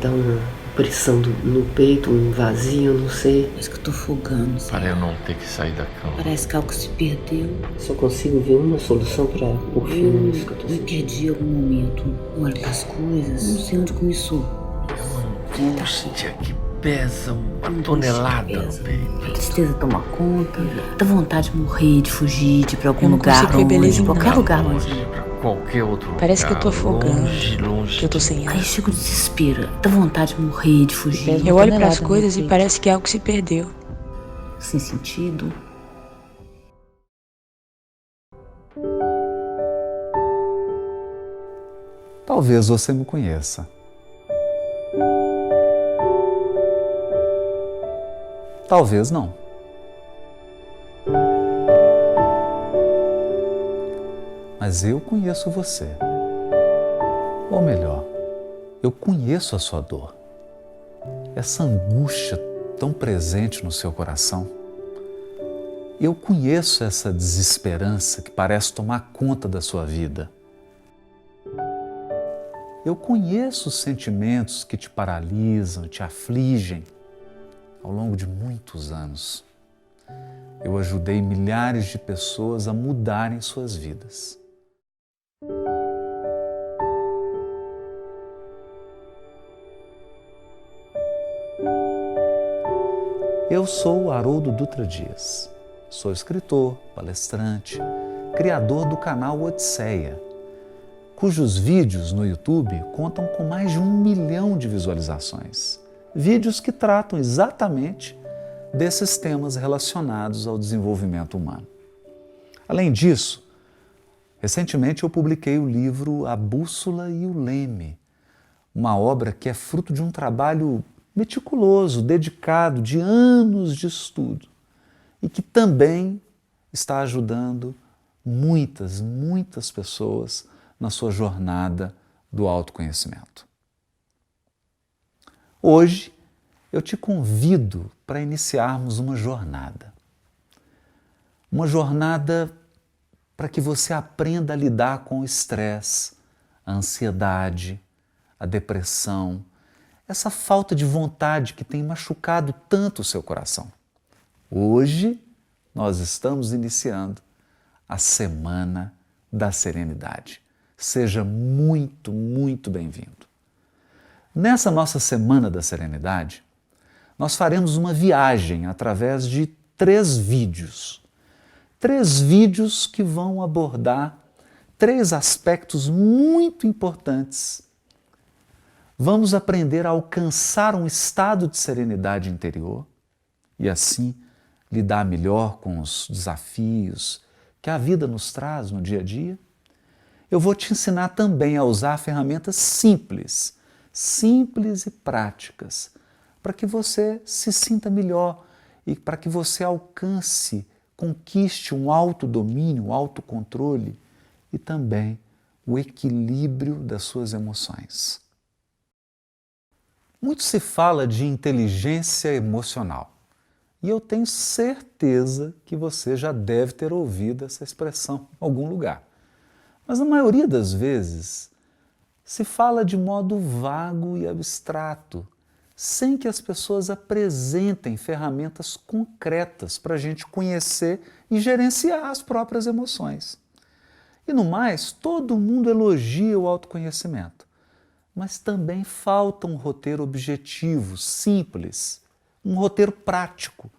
dá uma pressão no peito, um vazio, eu não sei. Parece que eu tô afogando. Para eu não ter que sair da cama. Parece que algo se perdeu. Só consigo ver uma solução pra por fim nisso que eu tô Me sentindo. perdi em algum momento. Eu olho pras coisas, não sei onde começou. É uma angústia que pesa uma tonelada no peito. A tristeza toma conta, dá vontade de morrer, de fugir, de ir pra algum Eu não lugar consigo ver beleza longe, em qualquer nada. lugar longe. Pra qualquer outro lugar. Parece que eu tô afogando, Longe que eu tô sem ar. Aí chega o desespero, dá vontade de morrer, de fugir. Eu olho pras Tonelada no coisas e peito. parece que algo se perdeu. Sem sentido. Talvez você me conheça. Talvez não. Mas eu conheço você. Ou melhor, eu conheço a sua dor. Essa angústia tão presente no seu coração. Eu conheço essa desesperança que parece tomar conta da sua vida. Eu conheço os sentimentos que te paralisam, te afligem ao longo de muitos anos. Eu ajudei milhares de pessoas a mudarem suas vidas. Eu sou o Haroldo Dutra Dias. Sou escritor, palestrante, criador do canal Odisseia, cujos vídeos no YouTube contam com mais de 1 milhão de visualizações. Vídeos que tratam exatamente desses temas relacionados ao desenvolvimento humano. Além disso, recentemente eu publiquei o livro A Bússola e o Leme, uma obra que é fruto de um trabalho meticuloso, dedicado, de anos de estudo e que também está ajudando muitas pessoas na sua jornada do autoconhecimento. Hoje eu te convido para iniciarmos uma jornada. Uma jornada para que você aprenda a lidar com o estresse, a ansiedade, a depressão, essa falta de vontade que tem machucado tanto o seu coração. Hoje nós estamos iniciando a Semana da Serenidade. Seja muito bem-vindo. Nessa nossa Semana da Serenidade, nós faremos uma viagem através de 3 vídeos. 3 vídeos que vão abordar 3 aspectos muito importantes. Vamos aprender a alcançar um estado de serenidade interior e assim lidar melhor com os desafios que a vida nos traz no dia a dia. Eu vou te ensinar também a usar ferramentas simples e práticas, para que você se sinta melhor e para que você alcance, conquiste um autodomínio, um autocontrole e também o equilíbrio das suas emoções. Muito se fala de inteligência emocional e eu tenho certeza que você já deve ter ouvido essa expressão em algum lugar. Mas na maioria das vezes se fala de modo vago e abstrato, sem que as pessoas apresentem ferramentas concretas para a gente conhecer e gerenciar as próprias emoções. E no mais, todo mundo elogia o autoconhecimento, mas também falta um roteiro objetivo, simples, um roteiro prático,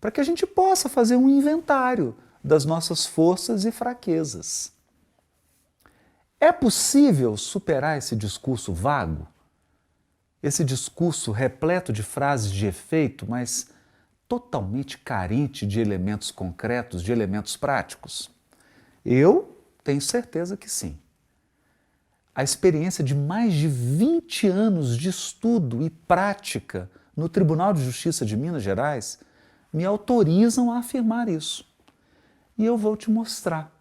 para que a gente possa fazer um inventário das nossas forças e fraquezas. É possível superar esse discurso vago? Esse discurso repleto de frases de efeito, mas totalmente carente de elementos concretos, de elementos práticos? Eu tenho certeza que sim. A experiência de mais de 20 anos de estudo e prática no Tribunal de Justiça de Minas Gerais me autorizam a afirmar isso. E eu vou te mostrar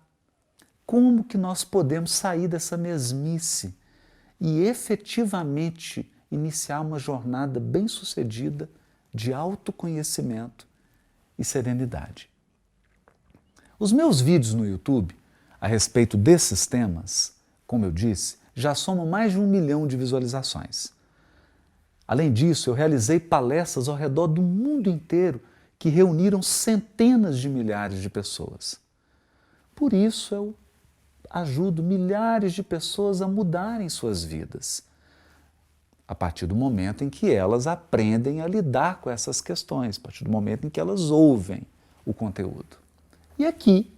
como que nós podemos sair dessa mesmice e efetivamente iniciar uma jornada bem-sucedida de autoconhecimento e serenidade. Os meus vídeos no YouTube a respeito desses temas, como eu disse, já somam mais de 1 milhão de visualizações. Além disso, eu realizei palestras ao redor do mundo inteiro que reuniram centenas de milhares de pessoas. Por isso, eu ajudo milhares de pessoas a mudarem suas vidas, a partir do momento em que elas aprendem a lidar com essas questões, a partir do momento em que elas ouvem o conteúdo. E aqui,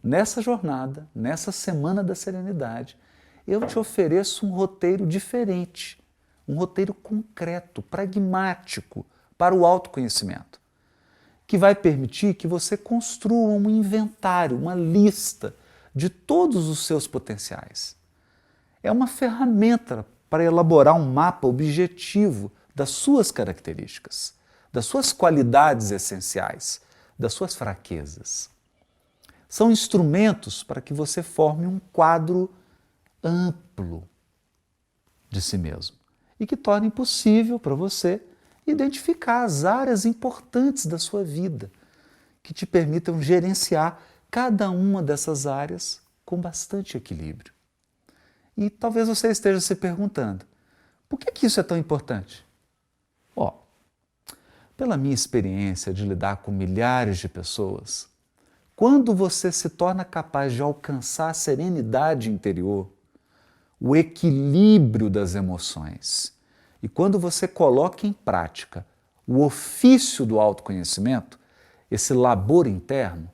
nessa jornada, nessa Semana da Serenidade, eu te ofereço um roteiro diferente, um roteiro concreto, pragmático para o autoconhecimento, que vai permitir que você construa um inventário, uma lista de todos os seus potenciais. É uma ferramenta para elaborar um mapa objetivo das suas características, das suas qualidades essenciais, das suas fraquezas. São instrumentos para que você forme um quadro amplo de si mesmo e que torne possível para você identificar as áreas importantes da sua vida, que te permitam gerenciar cada uma dessas áreas com bastante equilíbrio. E talvez você esteja se perguntando, por que isso é tão importante? Pela minha experiência de lidar com milhares de pessoas, quando você se torna capaz de alcançar a serenidade interior, o equilíbrio das emoções, e quando você coloca em prática o ofício do autoconhecimento, esse labor interno,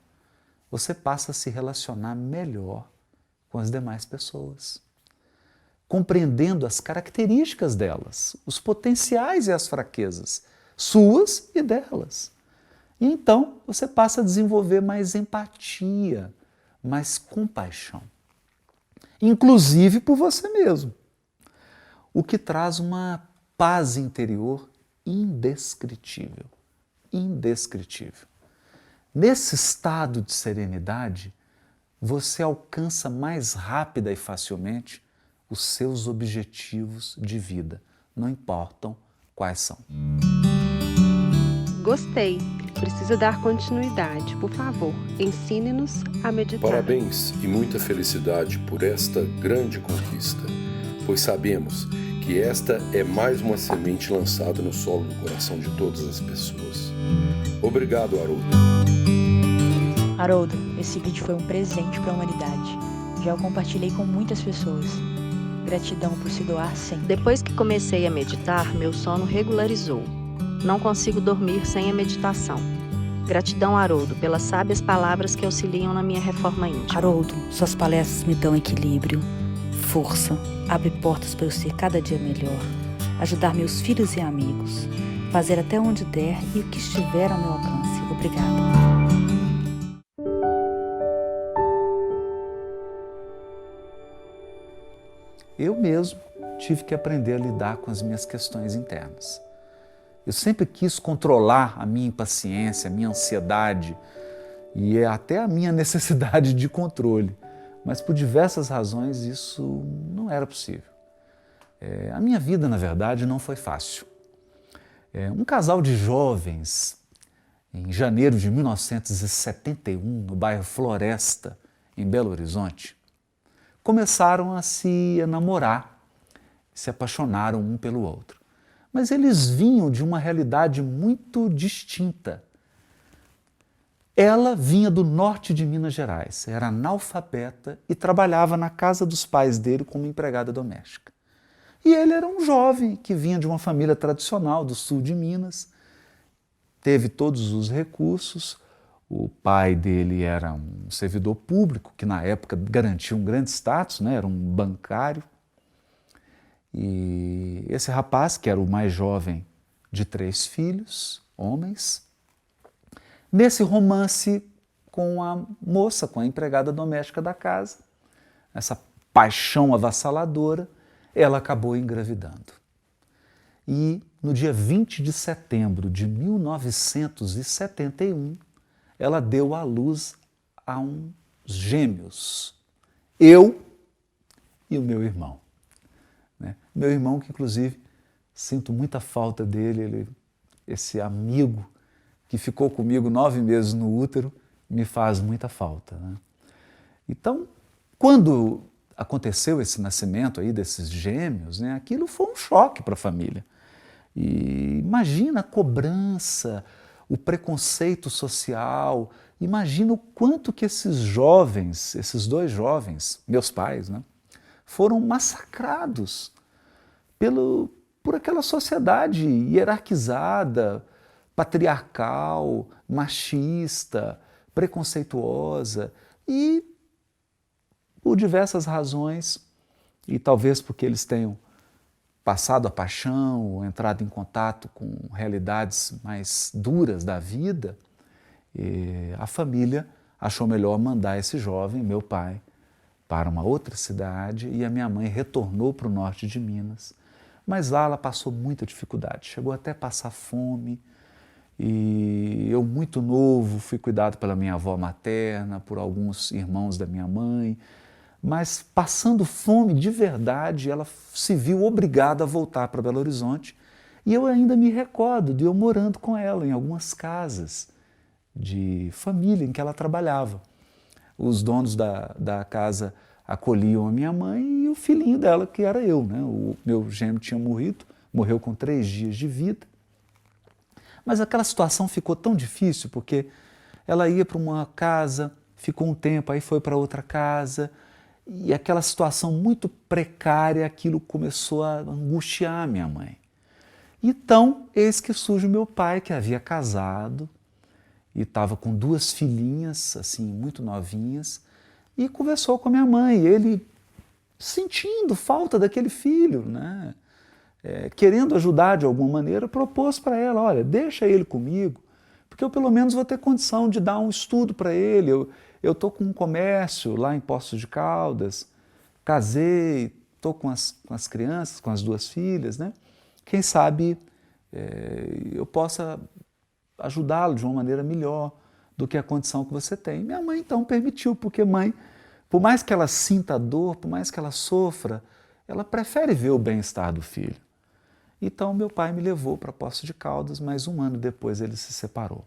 você passa a se relacionar melhor com as demais pessoas, compreendendo as características delas, os potenciais e as fraquezas, suas e delas. E então você passa a desenvolver mais empatia, mais compaixão, inclusive por você mesmo, o que traz uma paz interior indescritível, indescritível. Nesse estado de serenidade, você alcança mais rápida e facilmente os seus objetivos de vida, não importam quais são. Gostei. Preciso dar continuidade. Por favor, ensine-nos a meditar. Parabéns e muita felicidade por esta grande conquista, pois sabemos que esta é mais uma semente lançada no solo do coração de todas as pessoas. Obrigado, Haroldo. Haroldo, esse vídeo foi um presente para a humanidade. Já o compartilhei com muitas pessoas. Gratidão por se doar sempre. Depois que comecei a meditar, meu sono regularizou. Não consigo dormir sem a meditação. Gratidão, Haroldo, pelas sábias palavras que auxiliam na minha reforma íntima. Haroldo, suas palestras me dão equilíbrio, força, abre portas para eu ser cada dia melhor, ajudar meus filhos e amigos, fazer até onde der e o que estiver ao meu alcance. Obrigada. Eu mesmo tive que aprender a lidar com as minhas questões internas. Eu sempre quis controlar a minha impaciência, a minha ansiedade e até a minha necessidade de controle, mas por diversas razões isso não era possível. A minha vida, na verdade, não foi fácil. Um casal de jovens, em janeiro de 1971, no bairro Floresta, em Belo Horizonte, começaram a se namorar, se apaixonaram um pelo outro. Mas eles vinham de uma realidade muito distinta. Ela vinha do norte de Minas Gerais, era analfabeta e trabalhava na casa dos pais dele como empregada doméstica. E ele era um jovem que vinha de uma família tradicional do sul de Minas, teve todos os recursos. O pai dele era um servidor público, que na época garantia um grande status, né? Era um bancário. E esse rapaz, que era o mais jovem de 3 filhos, homens, nesse romance com a moça, com a empregada doméstica da casa, essa paixão avassaladora, ela acabou engravidando. E no dia 20 de setembro de 1971, ela deu à luz a uns gêmeos, eu e o meu irmão. Meu irmão, que inclusive sinto muita falta dele, esse amigo que ficou comigo 9 meses no útero, me faz muita falta. Então, quando aconteceu esse nascimento aí desses gêmeos, aquilo foi um choque para a família. E imagina a cobrança, o preconceito social, imagina o quanto que esses jovens, esses dois jovens, meus pais, né, foram massacrados por aquela sociedade hierarquizada, patriarcal, machista, preconceituosa e por diversas razões, e talvez porque eles tenham passado a paixão, ou entrado em contato com realidades mais duras da vida, a família achou melhor mandar esse jovem, meu pai, para uma outra cidade e a minha mãe retornou para o norte de Minas. Mas lá ela passou muita dificuldade, chegou até a passar fome e eu muito novo fui cuidado pela minha avó materna, por alguns irmãos da minha mãe, mas passando fome de verdade, ela se viu obrigada a voltar para Belo Horizonte e eu ainda me recordo de eu morando com ela em algumas casas de família em que ela trabalhava. Os donos da casa acolhiam a minha mãe e o filhinho dela, que era eu, né? O meu genro tinha morreu com 3 dias de vida. Mas aquela situação ficou tão difícil porque ela ia para uma casa, ficou um tempo, aí foi para outra casa, e aquela situação muito precária, aquilo começou a angustiar minha mãe. Então, eis que surge o meu pai, que havia casado e estava com 2 filhinhas, assim, muito novinhas, e conversou com a minha mãe, ele sentindo falta daquele filho, né? Querendo ajudar de alguma maneira, propôs para ela, olha, deixa ele comigo, porque eu pelo menos vou ter condição de dar um estudo para ele, eu estou com um comércio lá em Poços de Caldas, casei, estou com as crianças, com as 2 filhas, né? Quem sabe eu possa ajudá-lo de uma maneira melhor do que a condição que você tem. Minha mãe então permitiu, porque mãe, por mais que ela sinta dor, por mais que ela sofra, ela prefere ver o bem-estar do filho. Então meu pai me levou para Poços de Caldas, mas 1 ano depois ele se separou.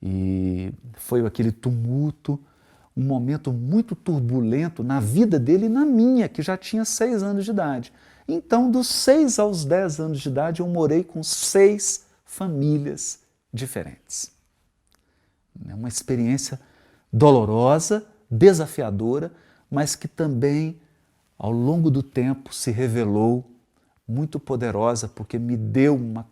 E foi aquele tumulto, um momento muito turbulento na vida dele e na minha, que já tinha 6 anos de idade. Então, dos 6 aos 10 anos de idade, eu morei com 6 famílias diferentes. É uma experiência dolorosa, desafiadora, mas que também, ao longo do tempo, se revelou muito poderosa, porque me deu uma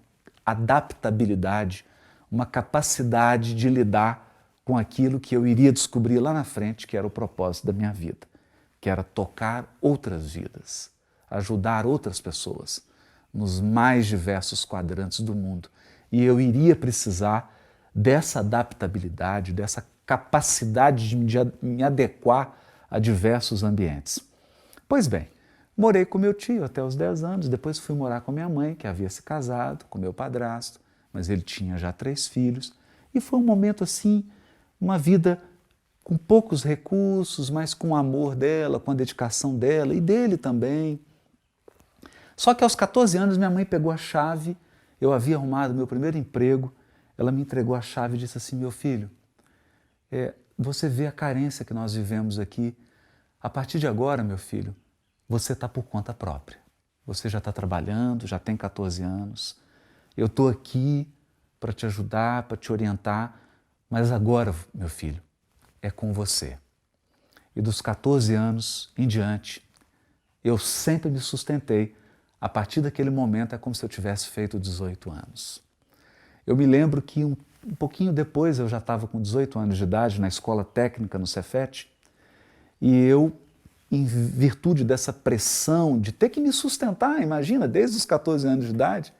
adaptabilidade, uma capacidade de lidar com aquilo que eu iria descobrir lá na frente, que era o propósito da minha vida, que era tocar outras vidas, ajudar outras pessoas nos mais diversos quadrantes do mundo. E eu iria precisar dessa adaptabilidade, dessa capacidade de me adequar a diversos ambientes. Pois bem, morei com meu tio até os 10 anos, depois fui morar com minha mãe, que havia se casado, com meu padrasto, mas ele tinha já 3 filhos, e foi um momento assim, uma vida com poucos recursos, mas com o amor dela, com a dedicação dela e dele também. Só que aos 14 anos minha mãe pegou a chave, eu havia arrumado meu primeiro emprego, ela me entregou a chave e disse assim, meu filho, você vê a carência que nós vivemos aqui, a partir de agora, meu filho, você está por conta própria. Você já está trabalhando, já tem 14 anos, eu estou aqui para te ajudar, para te orientar, mas agora, meu filho, é com você. E dos 14 anos em diante, eu sempre me sustentei. A partir daquele momento é como se eu tivesse feito 18 anos. Eu me lembro que um pouquinho depois eu já estava com 18 anos de idade na escola técnica no Cefet e eu, em virtude dessa pressão de ter que me sustentar, imagina, desde os 14 anos de idade,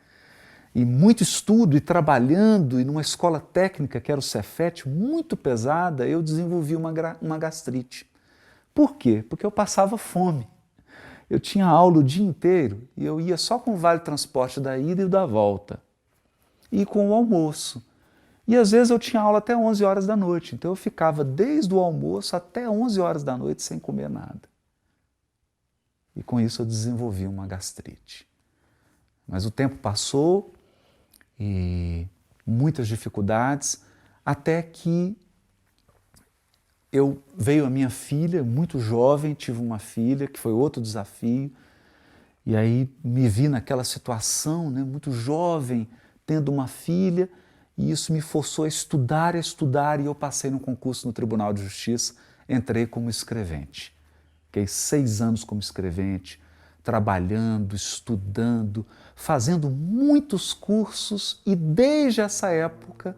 e muito estudo e trabalhando e numa escola técnica que era o Cefet, muito pesada, eu desenvolvi uma gastrite. Por quê? Porque eu passava fome. Eu tinha aula o dia inteiro e eu ia só com o vale-transporte da ida e da volta. E com o almoço. E às vezes eu tinha aula até 11 horas da noite, então eu ficava desde o almoço até 11 horas da noite sem comer nada. E com isso eu desenvolvi uma gastrite. Mas o tempo passou e muitas dificuldades, até que veio a minha filha, muito jovem, tive uma filha, que foi outro desafio, E aí me vi naquela situação, né, muito jovem, tendo uma filha, e isso me forçou a estudar, e eu passei no concurso no Tribunal de Justiça, entrei como escrevente. Fiquei 6 anos como escrevente, trabalhando, estudando, fazendo muitos cursos, e desde essa época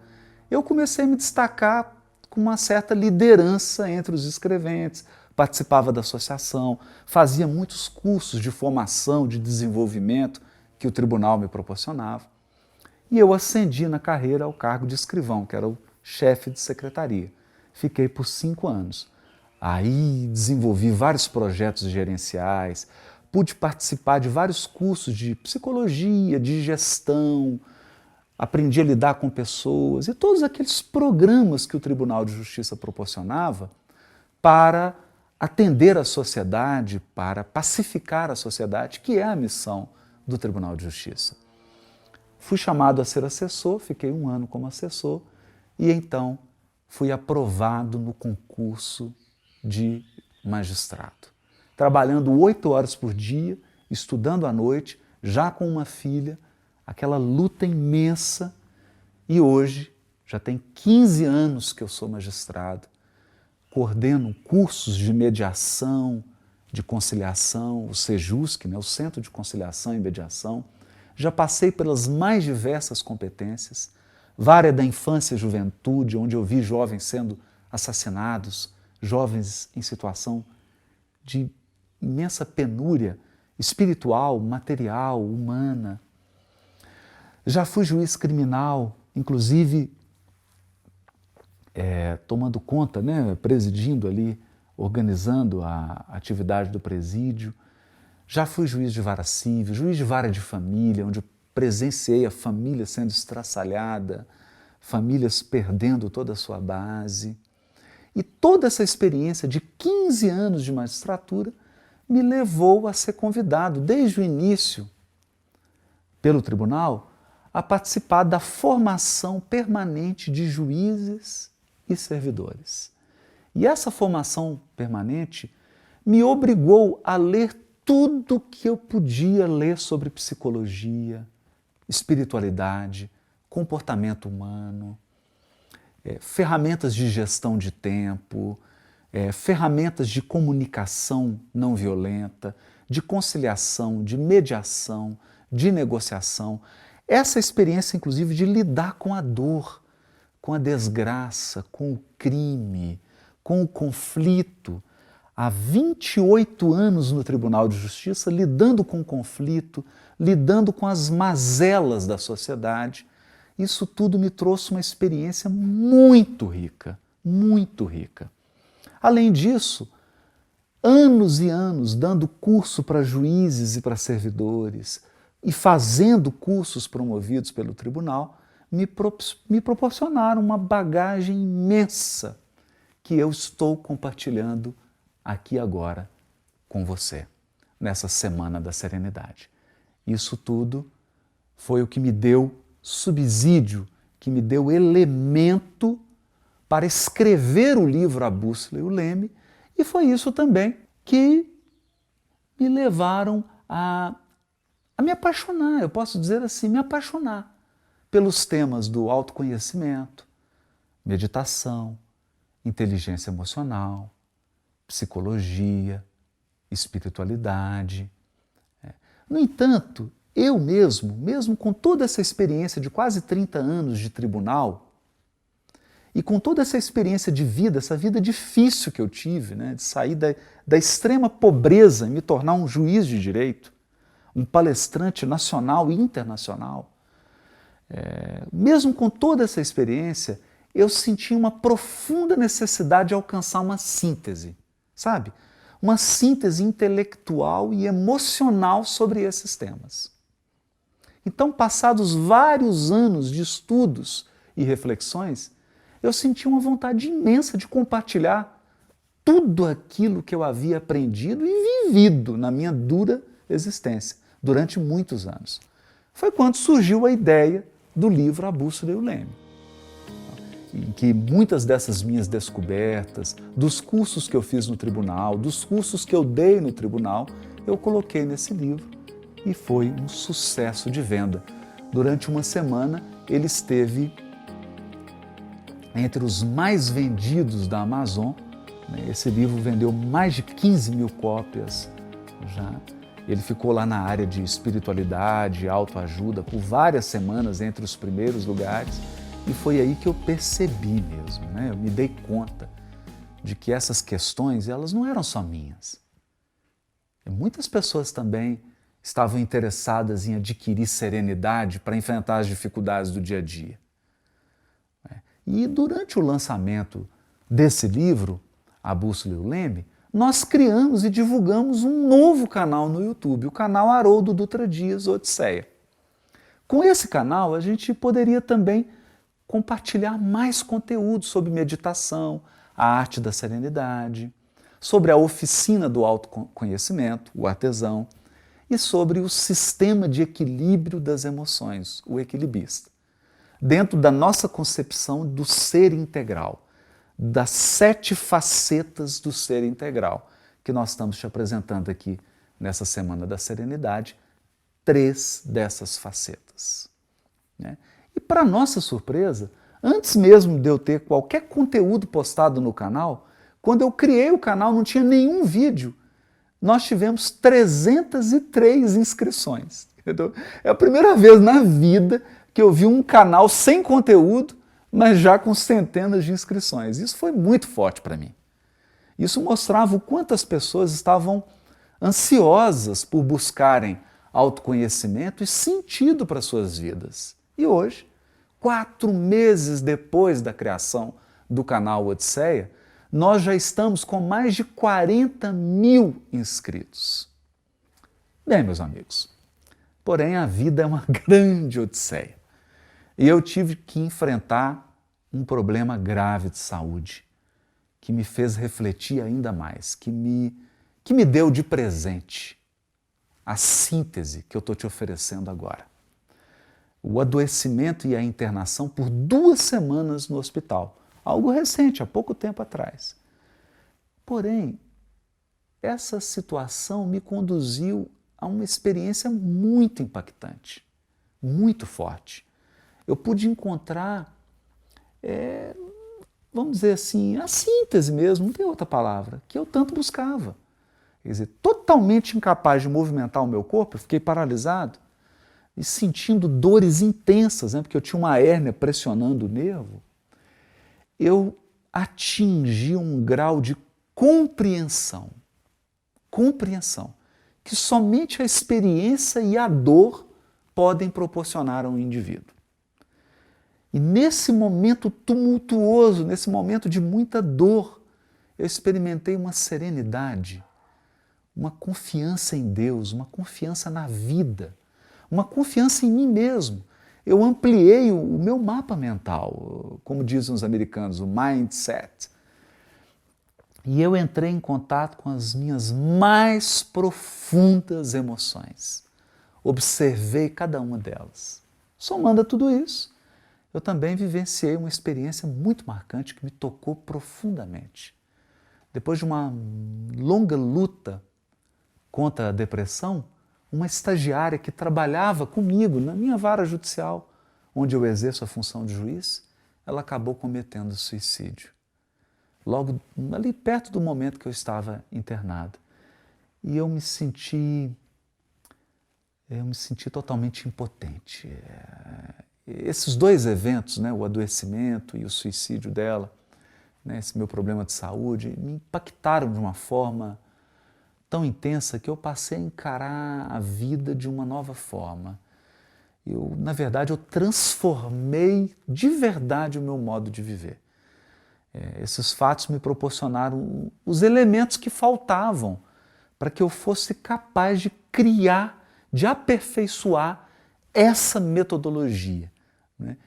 eu comecei a me destacar com uma certa liderança entre os escreventes, participava da associação, fazia muitos cursos de formação, de desenvolvimento que o tribunal me proporcionava. E eu ascendi na carreira ao cargo de escrivão, que era o chefe de secretaria. Fiquei por 5 anos. Aí desenvolvi vários projetos gerenciais, pude participar de vários cursos de psicologia, de gestão, aprendi a lidar com pessoas e todos aqueles programas que o Tribunal de Justiça proporcionava para atender a sociedade, para pacificar a sociedade, que é a missão do Tribunal de Justiça. Fui chamado a ser assessor, fiquei 1 ano como assessor e então fui aprovado no concurso de magistrado. Trabalhando 8 horas por dia, estudando à noite, já com uma filha, aquela luta imensa, e hoje já tem 15 anos que eu sou magistrado, coordeno cursos de mediação, de conciliação, o SEJUSC, né, o Centro de Conciliação e Mediação. Já passei pelas mais diversas competências, várias da infância e juventude, onde eu vi jovens sendo assassinados, jovens em situação de imensa penúria espiritual, material, humana. Já fui juiz criminal, inclusive tomando conta, né, presidindo ali, organizando a atividade do presídio. Já fui juiz de vara civil, juiz de vara de família, onde eu presenciei a família sendo estraçalhada, famílias perdendo toda a sua base. E toda essa experiência de 15 anos de magistratura me levou a ser convidado, desde o início, pelo tribunal, a participar da formação permanente de juízes e servidores. E essa formação permanente me obrigou a ler tudo que eu podia ler sobre psicologia, espiritualidade, comportamento humano, ferramentas de gestão de tempo, ferramentas de comunicação não violenta, de conciliação, de mediação, de negociação. Essa experiência, inclusive, de lidar com a dor, com a desgraça, com o crime, com o conflito. Há 28 anos no Tribunal de Justiça, lidando com o conflito, lidando com as mazelas da sociedade. Isso tudo me trouxe uma experiência muito rica, muito rica. Além disso, anos e anos dando curso para juízes e para servidores e fazendo cursos promovidos pelo tribunal, me proporcionaram uma bagagem imensa que eu estou compartilhando aqui agora com você, nessa Semana da Serenidade. Isso tudo foi o que me deu subsídio, que me deu elemento para escrever o livro A Bússola e o Leme, e foi isso também que me levaram a me apaixonar, eu posso dizer assim, me apaixonar pelos temas do autoconhecimento, meditação, inteligência emocional, psicologia, espiritualidade. No entanto, eu mesmo com toda essa experiência de quase 30 anos de tribunal e com toda essa experiência de vida, essa vida difícil que eu tive, né, de sair da extrema pobreza e me tornar um juiz de direito, um palestrante nacional e internacional, mesmo com toda essa experiência, eu senti uma profunda necessidade de alcançar uma síntese, sabe? Uma síntese intelectual e emocional sobre esses temas. Então, passados vários anos de estudos e reflexões, eu senti uma vontade imensa de compartilhar tudo aquilo que eu havia aprendido e vivido na minha dura existência durante muitos anos. Foi quando surgiu a ideia do livro A Bússola e o Leme, em que muitas dessas minhas descobertas, dos cursos que eu fiz no tribunal, dos cursos que eu dei no tribunal, eu coloquei nesse livro e foi um sucesso de venda. Durante uma semana, ele esteve entre os mais vendidos da Amazon. Esse livro vendeu mais de 15 mil cópias já. Ele ficou lá na área de espiritualidade, autoajuda, por várias semanas entre os primeiros lugares. E foi aí que eu percebi mesmo, eu me dei conta de que essas questões, elas não eram só minhas. E muitas pessoas também estavam interessadas em adquirir serenidade para enfrentar as dificuldades do dia a dia. E durante o lançamento desse livro, A Bússola e o Leme, nós criamos e divulgamos um novo canal no YouTube, o canal Haroldo Dutra Dias Odisseia. Com esse canal, a gente poderia também compartilhar mais conteúdo sobre meditação, a arte da serenidade, sobre a oficina do autoconhecimento, o artesão, e sobre o sistema de equilíbrio das emoções, o equilibrista. Dentro da nossa concepção do ser integral, das 7 facetas do ser integral, que nós estamos te apresentando aqui nessa Semana da Serenidade, 3 dessas facetas. E para nossa surpresa, antes mesmo de eu ter qualquer conteúdo postado no canal, quando eu criei o canal não tinha nenhum vídeo, nós tivemos 303 inscrições. Entendeu? É a primeira vez na vida que eu vi um canal sem conteúdo, mas já com centenas de inscrições. Isso foi muito forte para mim. Isso mostrava o quanto as pessoas estavam ansiosas por buscarem autoconhecimento e sentido para suas vidas. E hoje, 4 meses depois da criação do canal Odisseia, nós já estamos com mais de 40 mil inscritos. Bem, meus amigos, porém a vida é uma grande odisseia. E eu tive que enfrentar um problema grave de saúde, que me fez refletir ainda mais, que me deu de presente a síntese que eu estou te oferecendo agora. O adoecimento e a internação por 2 semanas no hospital. Algo recente, há pouco tempo atrás. Porém, essa situação me conduziu a uma experiência muito impactante, muito forte. Eu pude encontrar, vamos dizer assim, a síntese mesmo, não tem outra palavra, que eu tanto buscava. Quer dizer, totalmente incapaz de movimentar o meu corpo, eu fiquei paralisado e sentindo dores intensas, porque eu tinha uma hérnia pressionando o nervo. Eu atingi um grau de compreensão, que somente a experiência e a dor podem proporcionar a um indivíduo. E nesse momento tumultuoso, nesse momento de muita dor, eu experimentei uma serenidade, uma confiança em Deus, uma confiança na vida, uma confiança em mim mesmo. Eu ampliei o meu mapa mental, como dizem os americanos, o mindset. E eu entrei em contato com as minhas mais profundas emoções. Observei cada uma delas. Somando a tudo isso, eu também vivenciei uma experiência muito marcante que me tocou profundamente. Depois de uma longa luta contra a depressão, uma estagiária que trabalhava comigo na minha vara judicial, onde eu exerço a função de juiz, ela acabou cometendo suicídio. Logo ali perto do momento que eu estava internado. E eu me senti totalmente impotente. Esses 2 eventos, o adoecimento e o suicídio dela, esse meu problema de saúde, me impactaram de uma forma tão intensa que eu passei a encarar a vida de uma nova forma. Na verdade, eu transformei de verdade o meu modo de viver. Esses fatos me proporcionaram os elementos que faltavam para que eu fosse capaz de criar, de aperfeiçoar essa metodologia,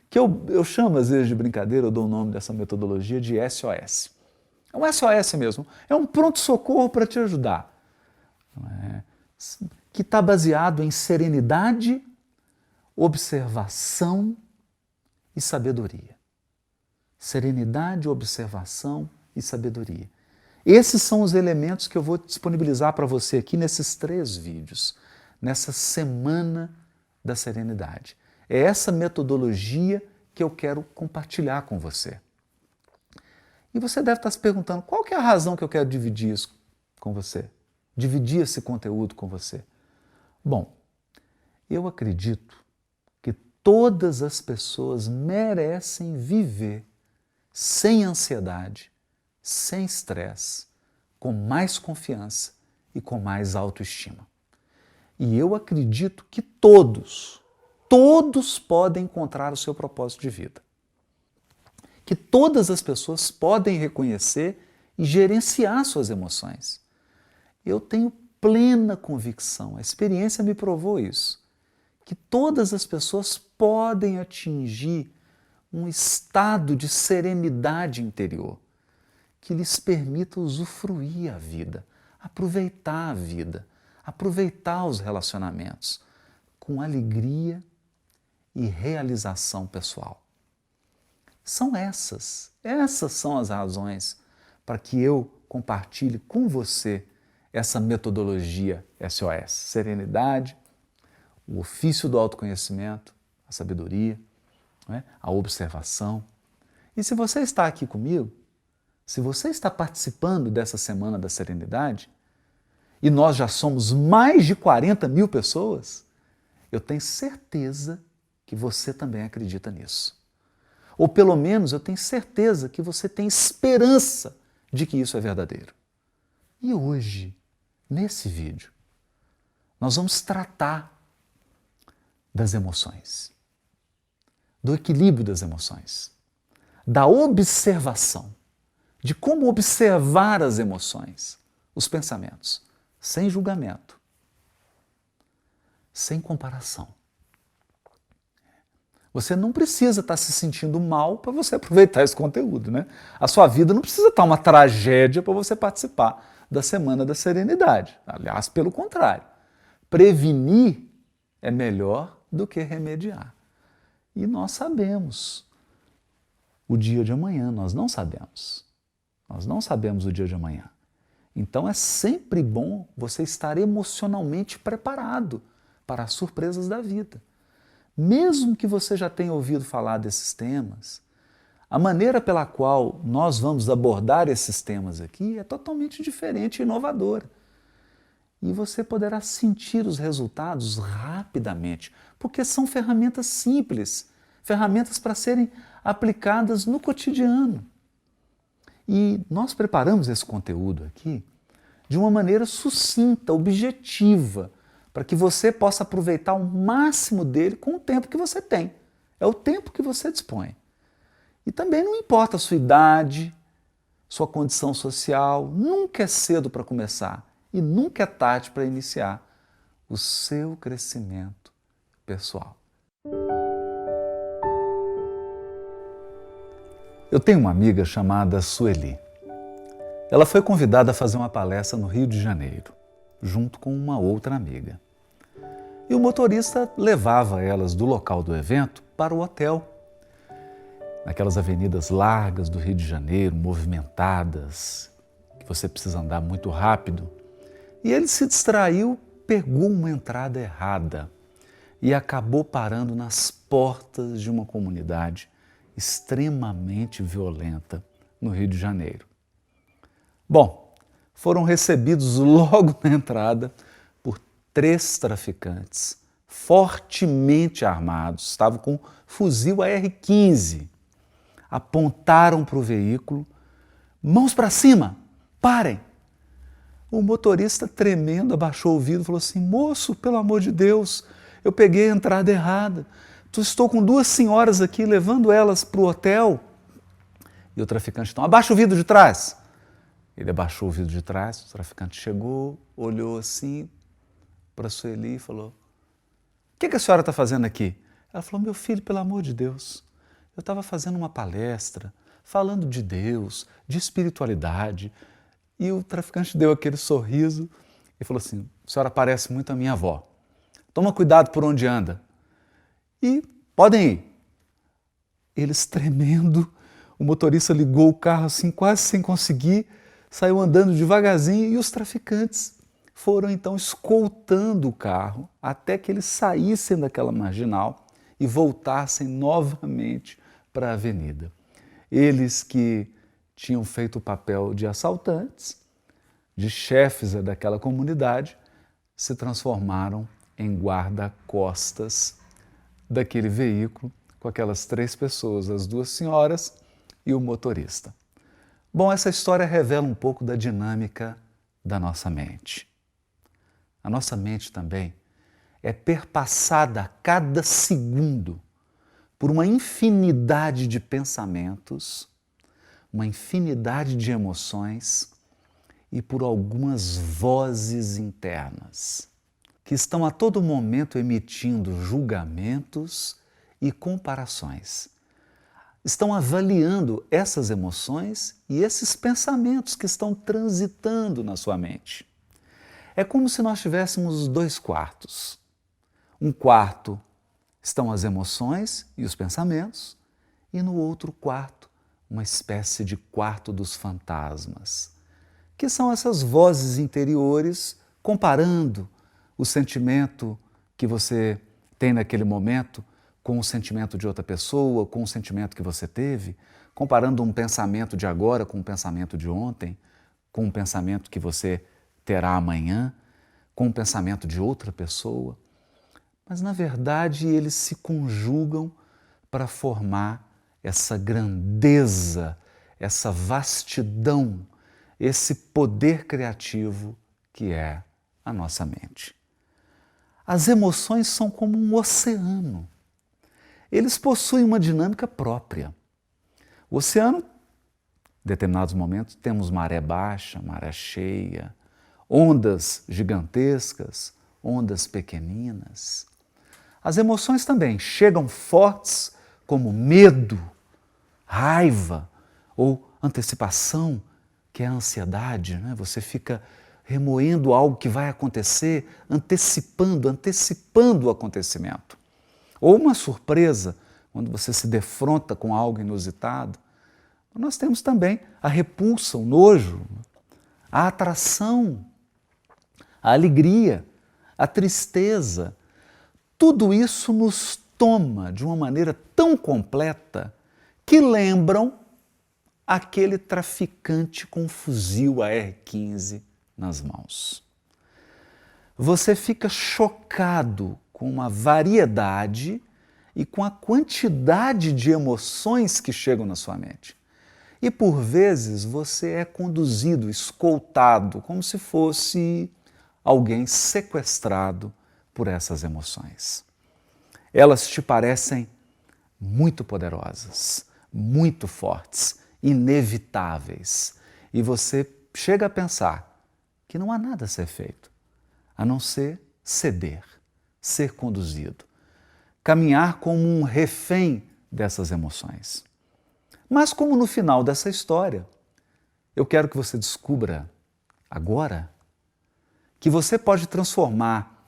que eu chamo às vezes de brincadeira, eu dou o nome dessa metodologia de SOS. É um SOS mesmo, é um pronto-socorro para te ajudar, que está baseado em serenidade, observação e sabedoria. Serenidade, observação e sabedoria. Esses são os elementos que eu vou disponibilizar para você aqui nesses 3 vídeos. nessa semana da serenidade. É essa metodologia que eu quero compartilhar com você. E você deve estar se perguntando, qual que é a razão que eu quero dividir isso com você? Dividir esse conteúdo com você? Bom, eu acredito que todas as pessoas merecem viver sem ansiedade, sem estresse, com mais confiança e com mais autoestima. E eu acredito que todos podem encontrar o seu propósito de vida. Que todas as pessoas podem reconhecer e gerenciar suas emoções. Eu tenho plena convicção, a experiência me provou isso, que todas as pessoas podem atingir um estado de serenidade interior que lhes permita usufruir a vida, aproveitar a vida, aproveitar os relacionamentos com alegria e realização pessoal. São essas são as razões para que eu compartilhe com você essa metodologia SOS, serenidade, o ofício do autoconhecimento, a sabedoria, não é? A observação. E se você está aqui comigo, se você está participando dessa Semana da Serenidade, e nós já somos mais de 40 mil pessoas, eu tenho certeza que você também acredita nisso. Ou pelo menos eu tenho certeza que você tem esperança de que isso é verdadeiro. E hoje, nesse vídeo, nós vamos tratar das emoções, do equilíbrio das emoções, da observação, de como observar as emoções, os pensamentos, sem julgamento, sem comparação. Você não precisa estar se sentindo mal para você aproveitar esse conteúdo, né? A sua vida não precisa estar uma tragédia para você participar da Semana da Serenidade. Aliás, pelo contrário, prevenir é melhor do que remediar. E nós sabemos o dia de amanhã, nós não sabemos. Nós não sabemos o dia de amanhã. Então é sempre bom você estar emocionalmente preparado para as surpresas da vida. Mesmo que você já tenha ouvido falar desses temas, a maneira pela qual nós vamos abordar esses temas aqui é totalmente diferente e inovadora. E você poderá sentir os resultados rapidamente, porque são ferramentas simples, ferramentas para serem aplicadas no cotidiano. E nós preparamos esse conteúdo aqui de uma maneira sucinta, objetiva, para que você possa aproveitar o máximo dele com o tempo que você tem. É o tempo que você dispõe. E também não importa a sua idade, sua condição social, nunca é cedo para começar e nunca é tarde para iniciar o seu crescimento pessoal. Eu tenho uma amiga chamada Sueli. Ela foi convidada a fazer uma palestra no Rio de Janeiro, junto com uma outra amiga. E o motorista levava elas do local do evento para o hotel, naquelas avenidas largas do Rio de Janeiro, movimentadas, que você precisa andar muito rápido. E ele se distraiu, pegou uma entrada errada e acabou parando nas portas de uma comunidade extremamente violenta no Rio de Janeiro. Bom, foram recebidos logo na entrada por 3 traficantes fortemente armados, estavam com fuzil AR-15. Apontaram para o veículo, mãos para cima, parem! O motorista, tremendo, abaixou o vidro e falou assim: moço, pelo amor de Deus, eu peguei a entrada errada. Estou com 2 senhoras aqui, levando elas para o hotel. E o traficante, então, abaixa o vidro de trás. Ele abaixou o vidro de trás, o traficante chegou, olhou assim para a Sueli e falou: o que a senhora está fazendo aqui? Ela falou: meu filho, pelo amor de Deus, eu estava fazendo uma palestra, falando de Deus, de espiritualidade. E o traficante deu aquele sorriso e falou assim: a senhora parece muito a minha avó. Toma cuidado por onde anda. E podem ir. Eles tremendo, o motorista ligou o carro assim, quase sem conseguir, saiu andando devagarzinho e os traficantes foram então escoltando o carro até que eles saíssem daquela marginal e voltassem novamente para a avenida. Eles que tinham feito o papel de assaltantes, de chefes daquela comunidade, se transformaram em guarda-costas daquele veículo com aquelas 3 pessoas, as 2 senhoras e o motorista. Bom, essa história revela um pouco da dinâmica da nossa mente. A nossa mente também é perpassada a cada segundo por uma infinidade de pensamentos, uma infinidade de emoções e por algumas vozes internas que estão a todo momento emitindo julgamentos e comparações. Estão avaliando essas emoções e esses pensamentos que estão transitando na sua mente. É como se nós tivéssemos 2 quartos. Um quarto estão as emoções e os pensamentos, e no outro quarto, uma espécie de quarto dos fantasmas, que são essas vozes interiores comparando o sentimento que você tem naquele momento com o sentimento de outra pessoa, com o sentimento que você teve, comparando um pensamento de agora com um pensamento de ontem, com um pensamento que você terá amanhã, com um pensamento de outra pessoa. Mas, na verdade, eles se conjugam para formar essa grandeza, essa vastidão, esse poder criativo que é a nossa mente. As emoções são como um oceano. Eles possuem uma dinâmica própria. O oceano, em determinados momentos, temos maré baixa, maré cheia, ondas gigantescas, ondas pequeninas. As emoções também chegam fortes como medo, raiva ou antecipação, que é a ansiedade, né? Você fica remoendo algo que vai acontecer, antecipando o acontecimento. Ou uma surpresa, quando você se defronta com algo inusitado. Nós temos também a repulsa, o nojo, a atração, a alegria, a tristeza. Tudo isso nos toma de uma maneira tão completa que lembram aquele traficante com um fuzil AR-15 nas mãos. Você fica chocado com uma variedade e com a quantidade de emoções que chegam na sua mente. E por vezes você é conduzido, escoltado, como se fosse alguém sequestrado por essas emoções. Elas te parecem muito poderosas, muito fortes, inevitáveis. E você chega a pensar que não há nada a ser feito, a não ser ceder, ser conduzido, caminhar como um refém dessas emoções. Mas como no final dessa história, eu quero que você descubra agora que você pode transformar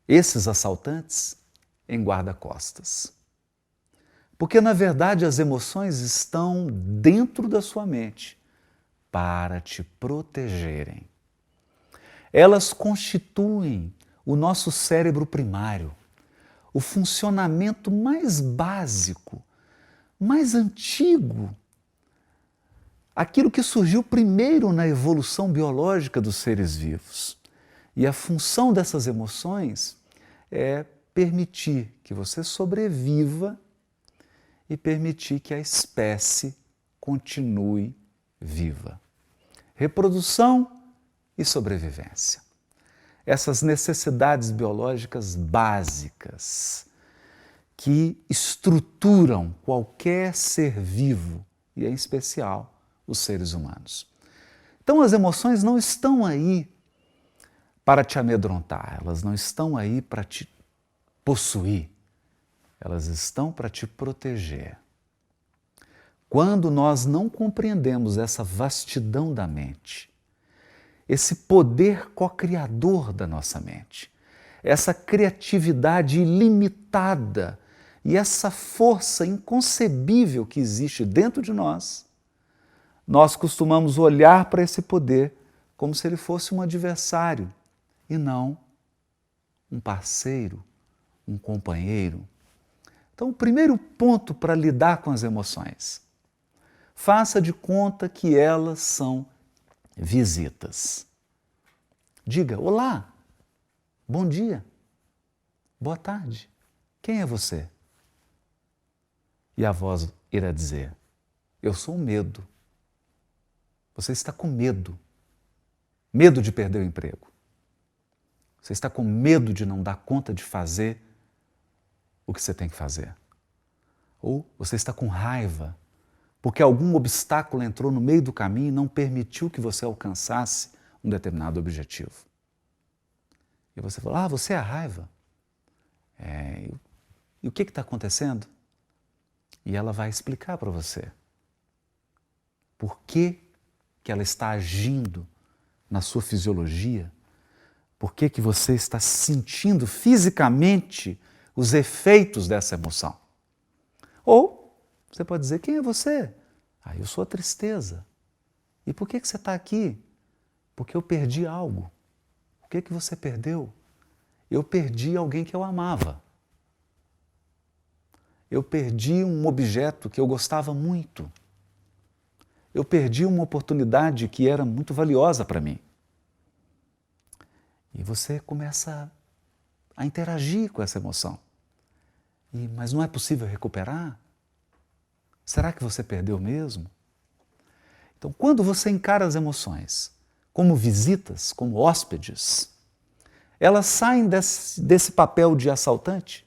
esses assaltantes em guarda-costas. Porque, na verdade, as emoções estão dentro da sua mente para te protegerem. Elas constituem o nosso cérebro primário, o funcionamento mais básico, mais antigo, aquilo que surgiu primeiro na evolução biológica dos seres vivos. E a função dessas emoções é permitir que você sobreviva e permitir que a espécie continue viva. Reprodução e sobrevivência. Essas necessidades biológicas básicas que estruturam qualquer ser vivo, e em especial os seres humanos. Então as emoções não estão aí para te amedrontar, elas não estão aí para te possuir, elas estão para te proteger. Quando nós não compreendemos essa vastidão da mente, esse poder co-criador da nossa mente, essa criatividade ilimitada e essa força inconcebível que existe dentro de nós, nós costumamos olhar para esse poder como se ele fosse um adversário e não um parceiro, um companheiro. Então, o primeiro ponto para lidar com as emoções: faça de conta que elas são visitas. Diga: olá, bom dia, boa tarde, quem é você? E a voz irá dizer: eu sou o medo. Você está com medo. Medo de perder o emprego. Você está com medo de não dar conta de fazer o que você tem que fazer. Ou você está com raiva porque algum obstáculo entrou no meio do caminho e não permitiu que você alcançasse um determinado objetivo. E você fala: você é a raiva? E o que está acontecendo? E ela vai explicar para você por que ela está agindo na sua fisiologia, por que você está sentindo fisicamente os efeitos dessa emoção. Ou você pode dizer: quem é você? Eu sou a tristeza. E por que você está aqui? Porque eu perdi algo. O que você perdeu? Eu perdi alguém que eu amava. Eu perdi um objeto que eu gostava muito. Eu perdi uma oportunidade que era muito valiosa para mim. E você começa a interagir com essa emoção. Mas não é possível recuperar? Será que você perdeu mesmo? Então, quando você encara as emoções como visitas, como hóspedes, elas saem desse papel de assaltante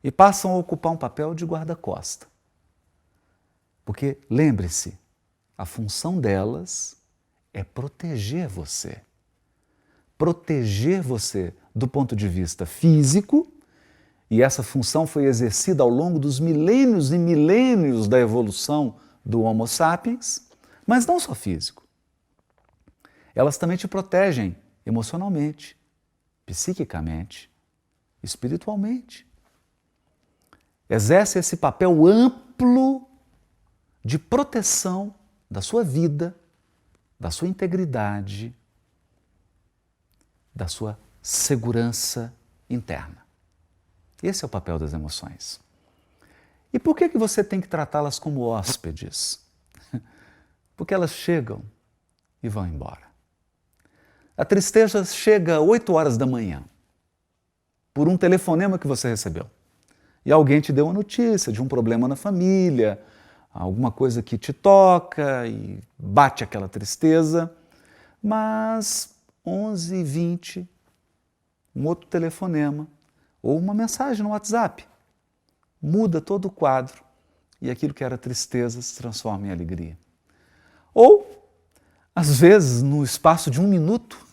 e passam a ocupar um papel de guarda-costa. Porque, lembre-se, a função delas é proteger você. Proteger você do ponto de vista físico, e essa função foi exercida ao longo dos milênios e milênios da evolução do Homo sapiens, mas não só físico. Elas também te protegem emocionalmente, psiquicamente, espiritualmente. Exerce esse papel amplo de proteção da sua vida, da sua integridade, da sua segurança interna. Esse é o papel das emoções. E por que você tem que tratá-las como hóspedes? Porque elas chegam e vão embora. A tristeza chega 8 horas da manhã, por um telefonema que você recebeu. E alguém te deu uma notícia de um problema na família, alguma coisa que te toca e bate aquela tristeza. Mas 11h20, um outro telefonema ou uma mensagem no WhatsApp muda todo o quadro e aquilo que era tristeza se transforma em alegria. Ou, às vezes, no espaço de 1 minuto,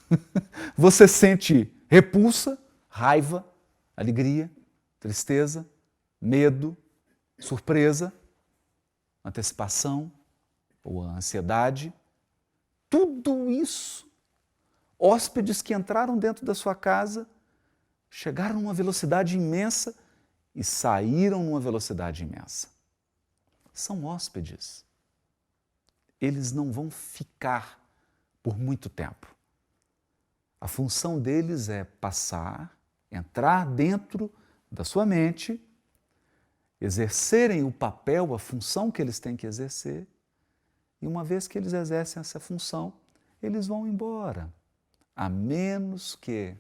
você sente repulsa, raiva, alegria, tristeza, medo, surpresa, antecipação ou a ansiedade. Tudo isso, hóspedes que entraram dentro da sua casa, chegaram numa velocidade imensa e saíram numa velocidade imensa. São hóspedes. Eles não vão ficar por muito tempo. A função deles é passar, entrar dentro da sua mente, exercerem o papel, a função que eles têm que exercer, e uma vez que eles exercem essa função, eles vão embora, a menos que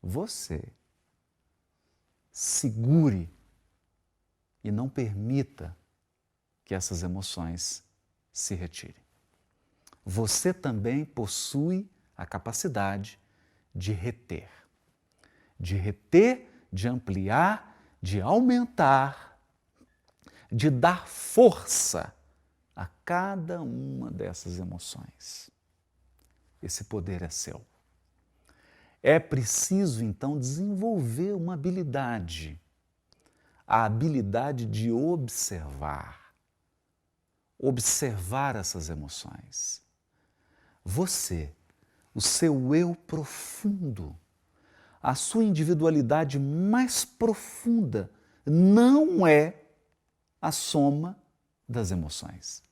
você segure e não permita que essas emoções se retirem. Você também possui a capacidade de reter, de ampliar, de aumentar, de dar força a cada uma dessas emoções. Esse poder é seu. É preciso, então, desenvolver uma habilidade, a habilidade de observar essas emoções. Você, o seu eu profundo, a sua individualidade mais profunda, não é a soma das emoções.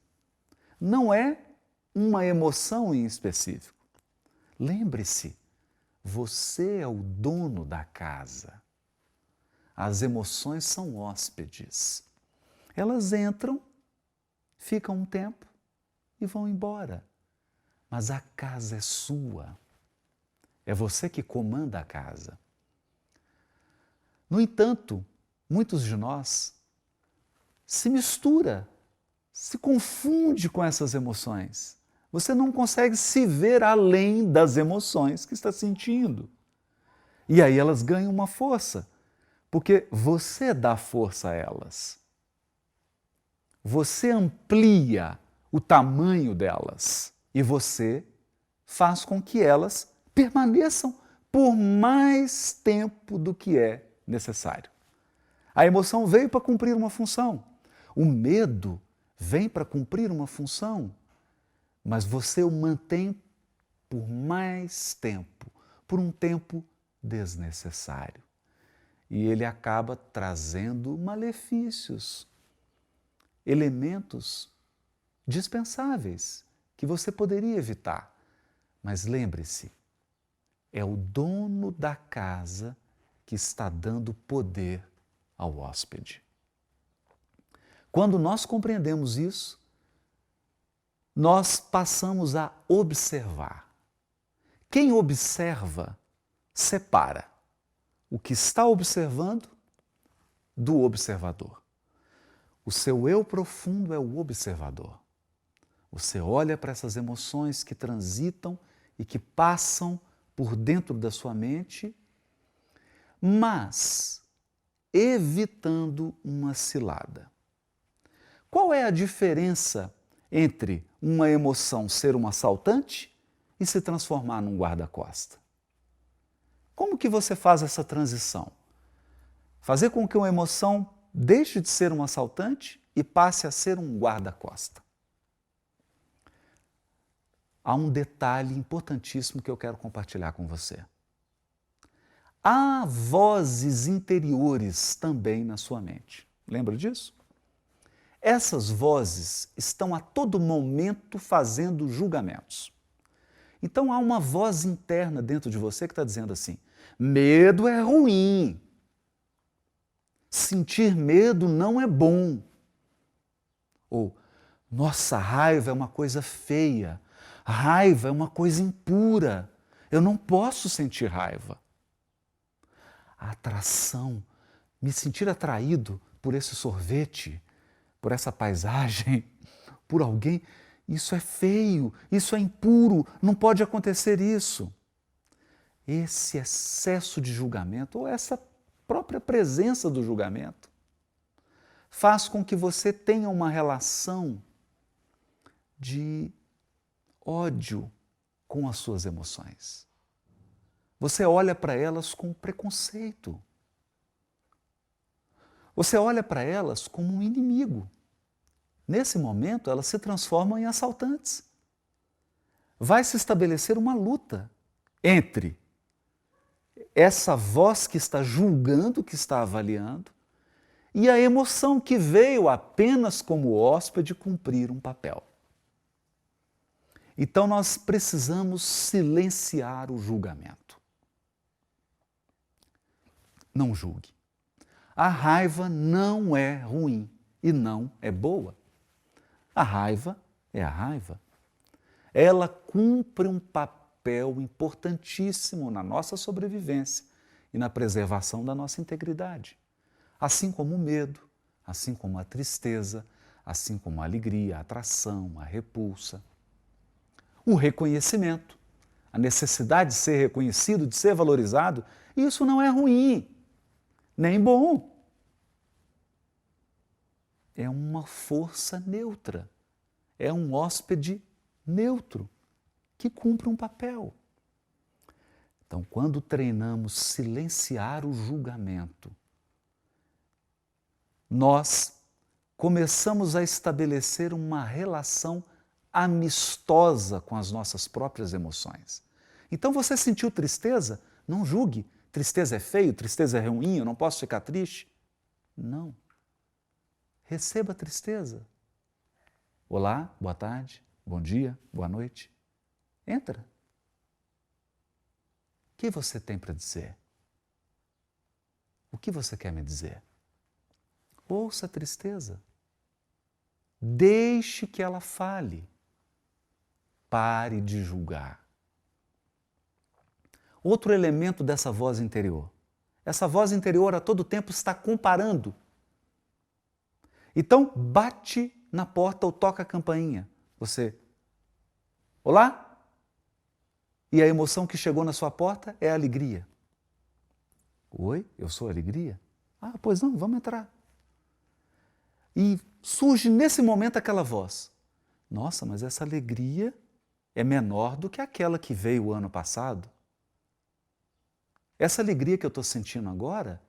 Não é uma emoção em específico. Lembre-se, você é o dono da casa. As emoções são hóspedes. Elas entram, ficam um tempo e vão embora. Mas a casa é sua. É você que comanda a casa. No entanto, muitos de nós se mistura, se confunde com essas emoções. Você não consegue se ver além das emoções que está sentindo. E aí elas ganham uma força, porque você dá força a elas. Você amplia o tamanho delas e você faz com que elas permaneçam por mais tempo do que é necessário. A emoção veio para cumprir uma função. O medo vem para cumprir uma função, mas você o mantém por mais tempo, por um tempo desnecessário. E ele acaba trazendo malefícios, elementos dispensáveis que você poderia evitar. Mas lembre-se, é o dono da casa que está dando poder ao hóspede. Quando nós compreendemos isso, nós passamos a observar. Quem observa, separa o que está observando do observador. O seu eu profundo é o observador. Você olha para essas emoções que transitam e que passam por dentro da sua mente, mas evitando uma cilada. Qual é a diferença entre uma emoção ser um assaltante e se transformar num guarda-costa? Como que você faz essa transição? Fazer com que uma emoção deixe de ser um assaltante e passe a ser um guarda-costa. Há um detalhe importantíssimo que eu quero compartilhar com você. Há vozes interiores também na sua mente. Lembra disso? Essas vozes estão a todo momento fazendo julgamentos. Então há uma voz interna dentro de você que está dizendo assim: medo é ruim. Sentir medo não é bom. Ou, nossa, raiva é uma coisa feia. Raiva é uma coisa impura. Eu não posso sentir raiva. A atração, me sentir atraído por esse sorvete, por essa paisagem, por alguém, isso é feio, isso é impuro, não pode acontecer isso. Esse excesso de julgamento, ou essa própria presença do julgamento, faz com que você tenha uma relação de ódio com as suas emoções. Você olha para elas com preconceito. Você olha para elas como um inimigo. Nesse momento, elas se transformam em assaltantes. Vai se estabelecer uma luta entre essa voz que está julgando, que está avaliando, e a emoção que veio apenas como hóspede cumprir um papel. Então nós precisamos silenciar o julgamento. Não julgue. A raiva não é ruim e não é boa. A raiva é a raiva. Ela cumpre um papel importantíssimo na nossa sobrevivência e na preservação da nossa integridade. Assim como o medo, assim como a tristeza, assim como a alegria, a atração, a repulsa. O reconhecimento, a necessidade de ser reconhecido, de ser valorizado, isso não é ruim, nem bom. É uma força neutra, é um hóspede neutro que cumpre um papel. Então, quando treinamos silenciar o julgamento, nós começamos a estabelecer uma relação amistosa com as nossas próprias emoções. Então, você sentiu tristeza? Não julgue. Tristeza é feio, tristeza é ruim, eu não posso ficar triste. Não. Receba a tristeza. Olá, boa tarde, bom dia, boa noite. Entra. O que você tem para dizer? O que você quer me dizer? Ouça a tristeza. Deixe que ela fale. Pare de julgar. Outro elemento dessa voz interior. Essa voz interior a todo tempo está comparando. Então, bate na porta ou toca a campainha. Você, olá? E a emoção que chegou na sua porta é a alegria. Oi, eu sou a alegria? Ah, pois não, vamos entrar. E surge nesse momento aquela voz. Nossa, mas essa alegria é menor do que aquela que veio o ano passado. Essa alegria que eu estou sentindo agora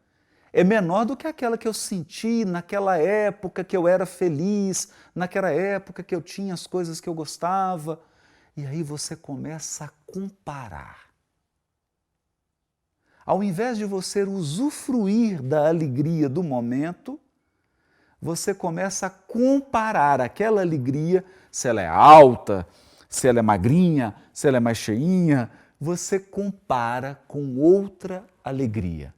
é menor do que aquela que eu senti naquela época que eu era feliz, naquela época que eu tinha as coisas que eu gostava. E aí você começa a comparar. Ao invés de você usufruir da alegria do momento, você começa a comparar aquela alegria, se ela é alta, se ela é magrinha, se ela é mais cheinha, você compara com outra alegria.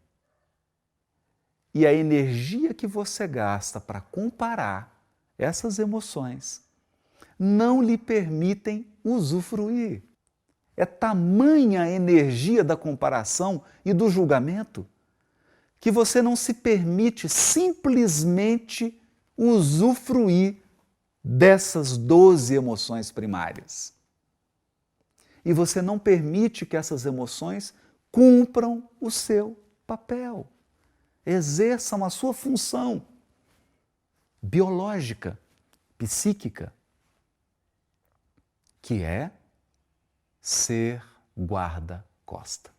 E a energia que você gasta para comparar essas emoções não lhe permitem usufruir. É tamanha a energia da comparação e do julgamento que você não se permite simplesmente usufruir dessas 12 emoções primárias. E você não permite que essas emoções cumpram o seu papel, exerçam a sua função biológica, psíquica, que é ser guarda-costa.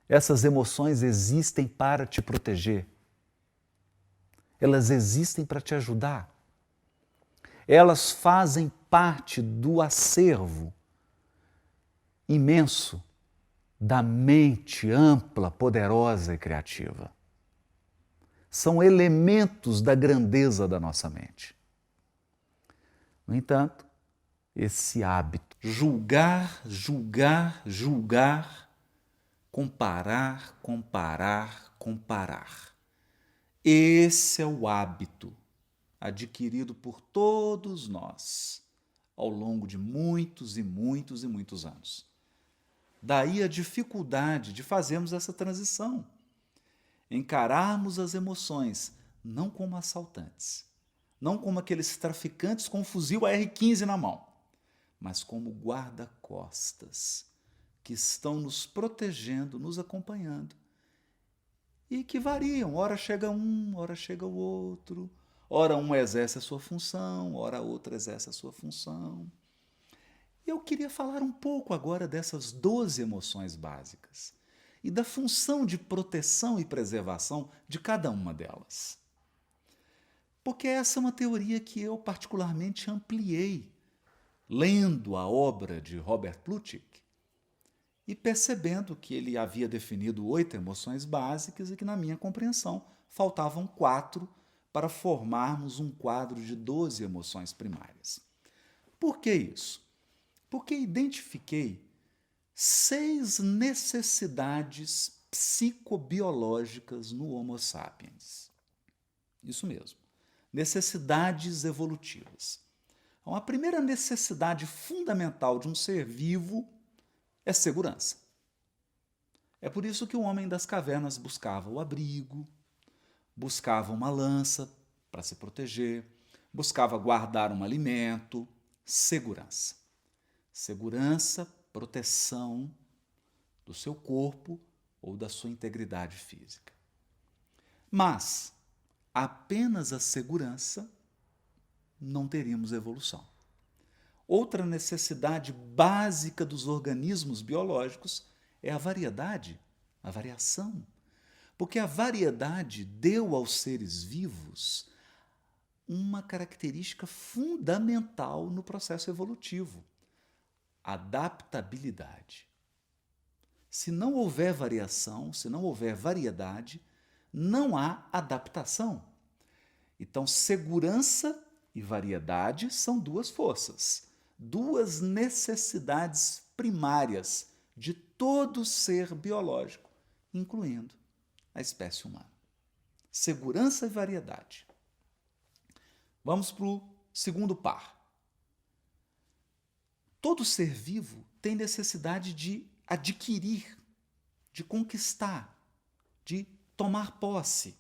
Essas emoções existem para te proteger. Elas existem para te ajudar. Elas fazem parte do acervo imenso da mente ampla, poderosa e criativa. São elementos da grandeza da nossa mente. No entanto, esse hábito, julgar, comparar, esse é o hábito adquirido por todos nós ao longo de muitos anos. Daí a dificuldade de fazermos essa transição, encararmos as emoções não como assaltantes, não como aqueles traficantes com um fuzil AR-15 na mão, mas como guarda-costas que estão nos protegendo, nos acompanhando e que variam. Ora chega um, ora chega o outro, ora um exerce a sua função, ora outro exerce a sua função. Eu queria falar um pouco agora dessas 12 emoções básicas e da função de proteção e preservação de cada uma delas. Porque essa é uma teoria que eu particularmente ampliei lendo a obra de Robert Plutchik e percebendo que ele havia definido 8 emoções básicas e que, na minha compreensão, faltavam 4 para formarmos um quadro de 12 emoções primárias. Por que isso? Porque identifiquei 6 necessidades psicobiológicas no Homo sapiens. Isso mesmo, necessidades evolutivas. Então, a primeira necessidade fundamental de um ser vivo é segurança. É por isso que o homem das cavernas buscava o abrigo, buscava uma lança para se proteger, buscava guardar um alimento, segurança. Segurança, proteção do seu corpo ou da sua integridade física. Mas apenas a segurança não teríamos evolução. Outra necessidade básica dos organismos biológicos é a variedade, a variação. Porque a variedade deu aos seres vivos uma característica fundamental no processo evolutivo: adaptabilidade. Se não houver variação, se não houver variedade, não há adaptação. Então, segurança e variedade são 2 forças. duas necessidades primárias de todo ser biológico, incluindo a espécie humana: segurança e variedade. Vamos para o segundo par. Todo ser vivo tem necessidade de adquirir, de conquistar, de tomar posse,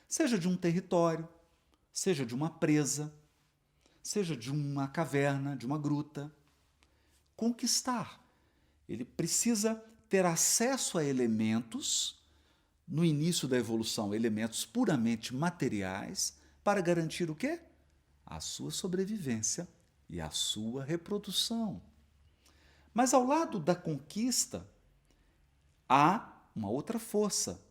seja de um território, seja de uma presa, seja de uma caverna, de uma gruta. Conquistar. Ele precisa ter acesso a elementos, no início da evolução, elementos puramente materiais, para garantir o quê? A sua sobrevivência e a sua reprodução. Mas ao lado da conquista, há uma outra força,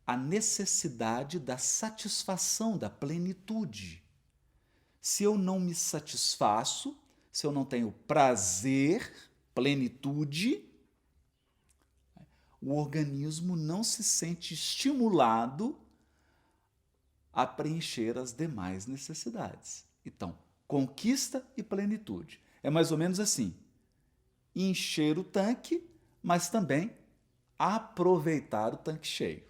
a necessidade da satisfação, da plenitude. Se eu não me satisfaço, se eu não tenho prazer, plenitude, o organismo não se sente estimulado a preencher as demais necessidades. Então, conquista e plenitude. É mais ou menos assim: encher o tanque, mas também aproveitar o tanque cheio.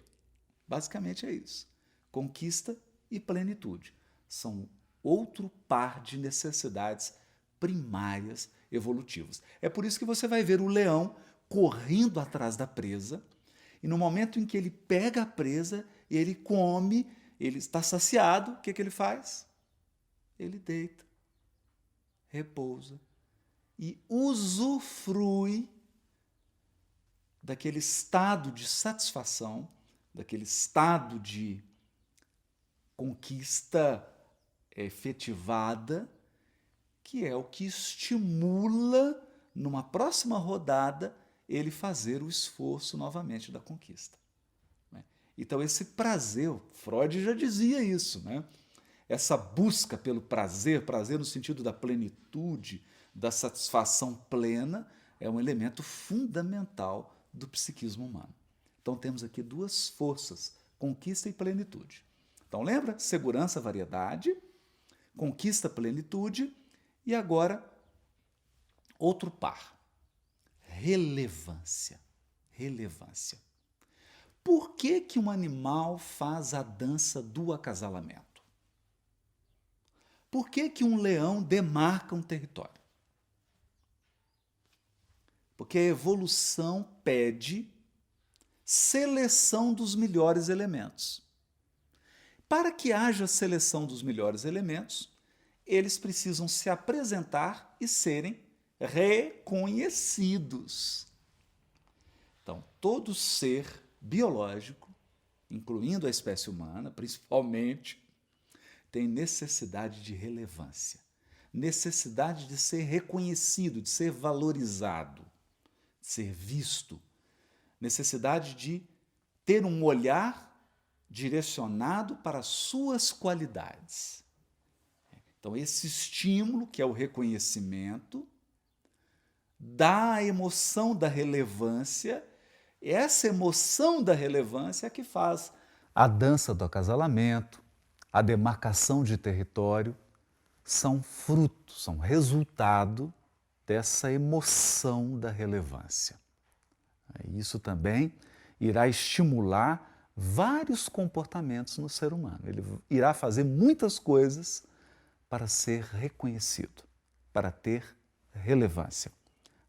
Basicamente é isso. Conquista e plenitude são outro par de necessidades primárias evolutivas. É por isso que você vai ver o leão correndo atrás da presa, e no momento em que ele pega a presa, ele come, ele está saciado, o que ele faz? Ele deita, repousa e usufrui daquele estado de satisfação, daquele estado de conquista efetivada, que é o que estimula, numa próxima rodada, ele fazer o esforço novamente da conquista. Então, esse prazer, Freud já dizia isso, né? Essa busca pelo prazer, prazer no sentido da plenitude, da satisfação plena, é um elemento fundamental do psiquismo humano. Então, temos aqui duas forças, conquista e plenitude. Então, lembra? Segurança, variedade, conquista, plenitude, e agora outro par: relevância. Relevância. Por que que um animal faz a dança do acasalamento? Por que que um leão demarca um território? Porque a evolução pede seleção dos melhores elementos. Para que haja seleção dos melhores elementos, eles precisam se apresentar e serem reconhecidos. Então, todo ser biológico, incluindo a espécie humana, principalmente, tem necessidade de relevância, necessidade de ser reconhecido, de ser valorizado, de ser visto, necessidade de ter um olhar direcionado para as suas qualidades. Então, esse estímulo, que é o reconhecimento, dá a emoção da relevância. Essa emoção da relevância é que faz a dança do acasalamento, a demarcação de território, são fruto, são resultado dessa emoção da relevância. Isso também irá estimular vários comportamentos no ser humano. Ele irá fazer muitas coisas para ser reconhecido, para ter relevância.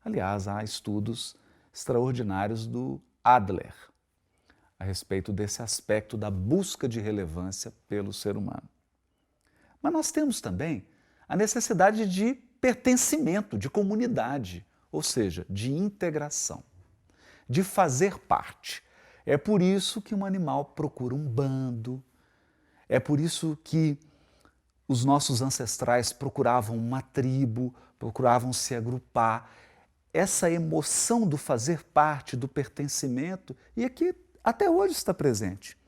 Aliás, há estudos extraordinários do Adler a respeito desse aspecto da busca de relevância pelo ser humano. Mas nós temos também a necessidade de pertencimento, de comunidade, ou seja, de integração, de fazer parte. É por isso que um animal procura um bando, é por isso que os nossos ancestrais procuravam uma tribo, procuravam se agrupar. Essa emoção do fazer parte, do pertencimento, e aqui até hoje está presente.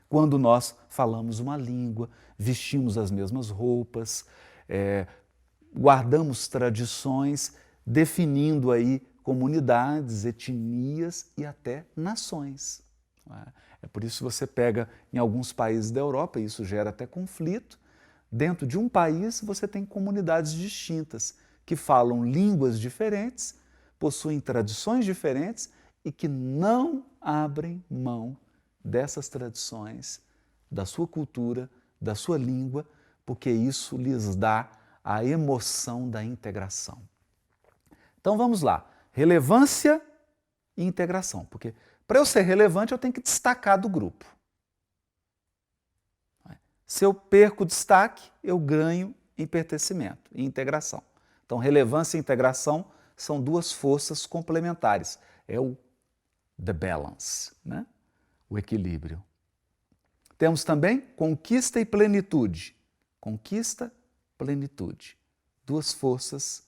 Quando nós falamos uma língua, vestimos as mesmas roupas, guardamos tradições, definindo aí comunidades, etnias e até nações. É por isso que você pega em alguns países da Europa, e isso gera até conflito. Dentro de um país você tem comunidades distintas, que falam línguas diferentes, possuem tradições diferentes e que não abrem mão dessas tradições, da sua cultura, da sua língua, porque isso lhes dá a emoção da integração. Então vamos lá, relevância e integração, porque para eu ser relevante eu tenho que destacar do grupo. Se eu perco destaque, eu ganho em pertencimento, em integração. Então relevância e integração são duas forças complementares, é o the balance, né? O equilíbrio. Temos também conquista e plenitude. Conquista, plenitude. Duas forças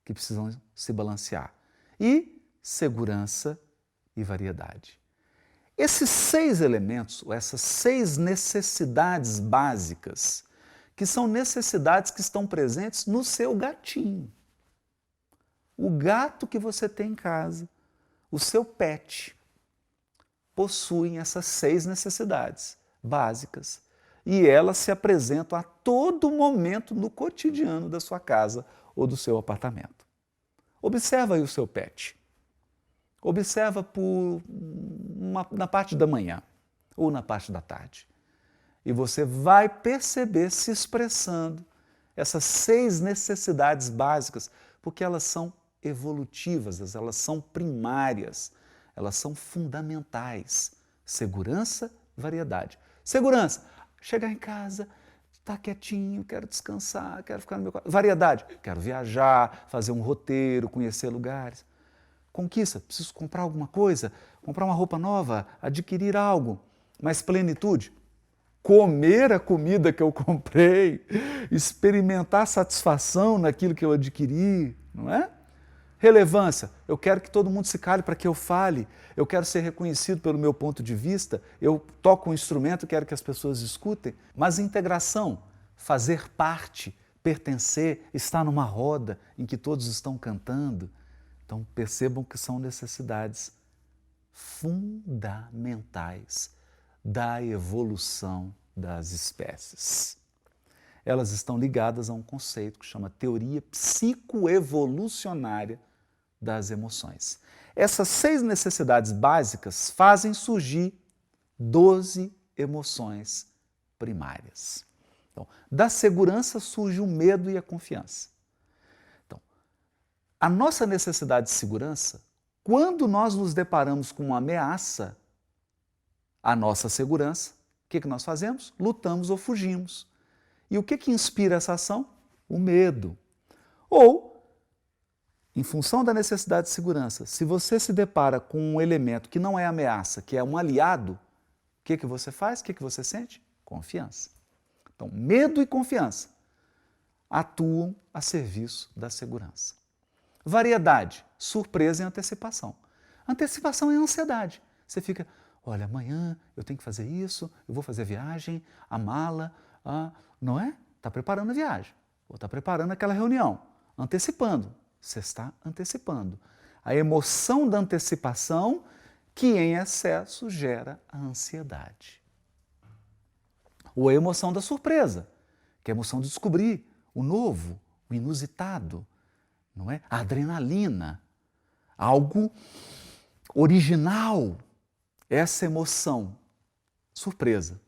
que precisam se balancear. E segurança e variedade. Esses 6 elementos, ou essas 6 necessidades básicas, que são necessidades que estão presentes no seu gatinho. O gato que você tem em casa, o seu pet, possuem essas 6 necessidades básicas e elas se apresentam a todo momento no cotidiano da sua casa ou do seu apartamento. Observa aí o seu pet. Observa na parte da manhã ou na parte da tarde. E você vai perceber se expressando essas 6 necessidades básicas, porque elas são evolutivas, elas são primárias, elas são fundamentais. Segurança, variedade. Segurança, chegar em casa, estar quietinho, quero descansar, quero ficar no meu quarto. Variedade, quero viajar, fazer um roteiro, conhecer lugares. Conquista, preciso comprar alguma coisa, comprar uma roupa nova, adquirir algo. Mas plenitude, comer a comida que eu comprei, experimentar satisfação naquilo que eu adquiri, não é? Relevância, eu quero que todo mundo se cale para que eu fale, eu quero ser reconhecido pelo meu ponto de vista, eu toco um instrumento, quero que as pessoas escutem. Mas integração, fazer parte, pertencer, estar numa roda em que todos estão cantando. Então percebam que são necessidades fundamentais da evolução das espécies. Elas estão ligadas a um conceito que chama teoria psicoevolucionária das emoções. Essas 6 necessidades básicas fazem surgir 12 emoções primárias. Então, da segurança surge o medo e a confiança. Então, a nossa necessidade de segurança, quando nós nos deparamos com uma ameaça à nossa segurança, o que nós fazemos? Lutamos ou fugimos. E o que inspira essa ação? O medo. Ou, em função da necessidade de segurança, se você se depara com um elemento que não é ameaça, que é um aliado, o que você faz? O que você sente? Confiança. Então, medo e confiança atuam a serviço da segurança. Variedade, surpresa e antecipação. Antecipação é ansiedade. Você fica, olha, amanhã eu tenho que fazer isso, eu vou fazer a viagem, a mala, não é? Está preparando a viagem, ou está preparando aquela reunião, antecipando. Você está antecipando. A emoção da antecipação, que em excesso gera a ansiedade. Ou a emoção da surpresa, que é a emoção de descobrir o novo, o inusitado, não é? A adrenalina, algo original. Essa emoção, surpresa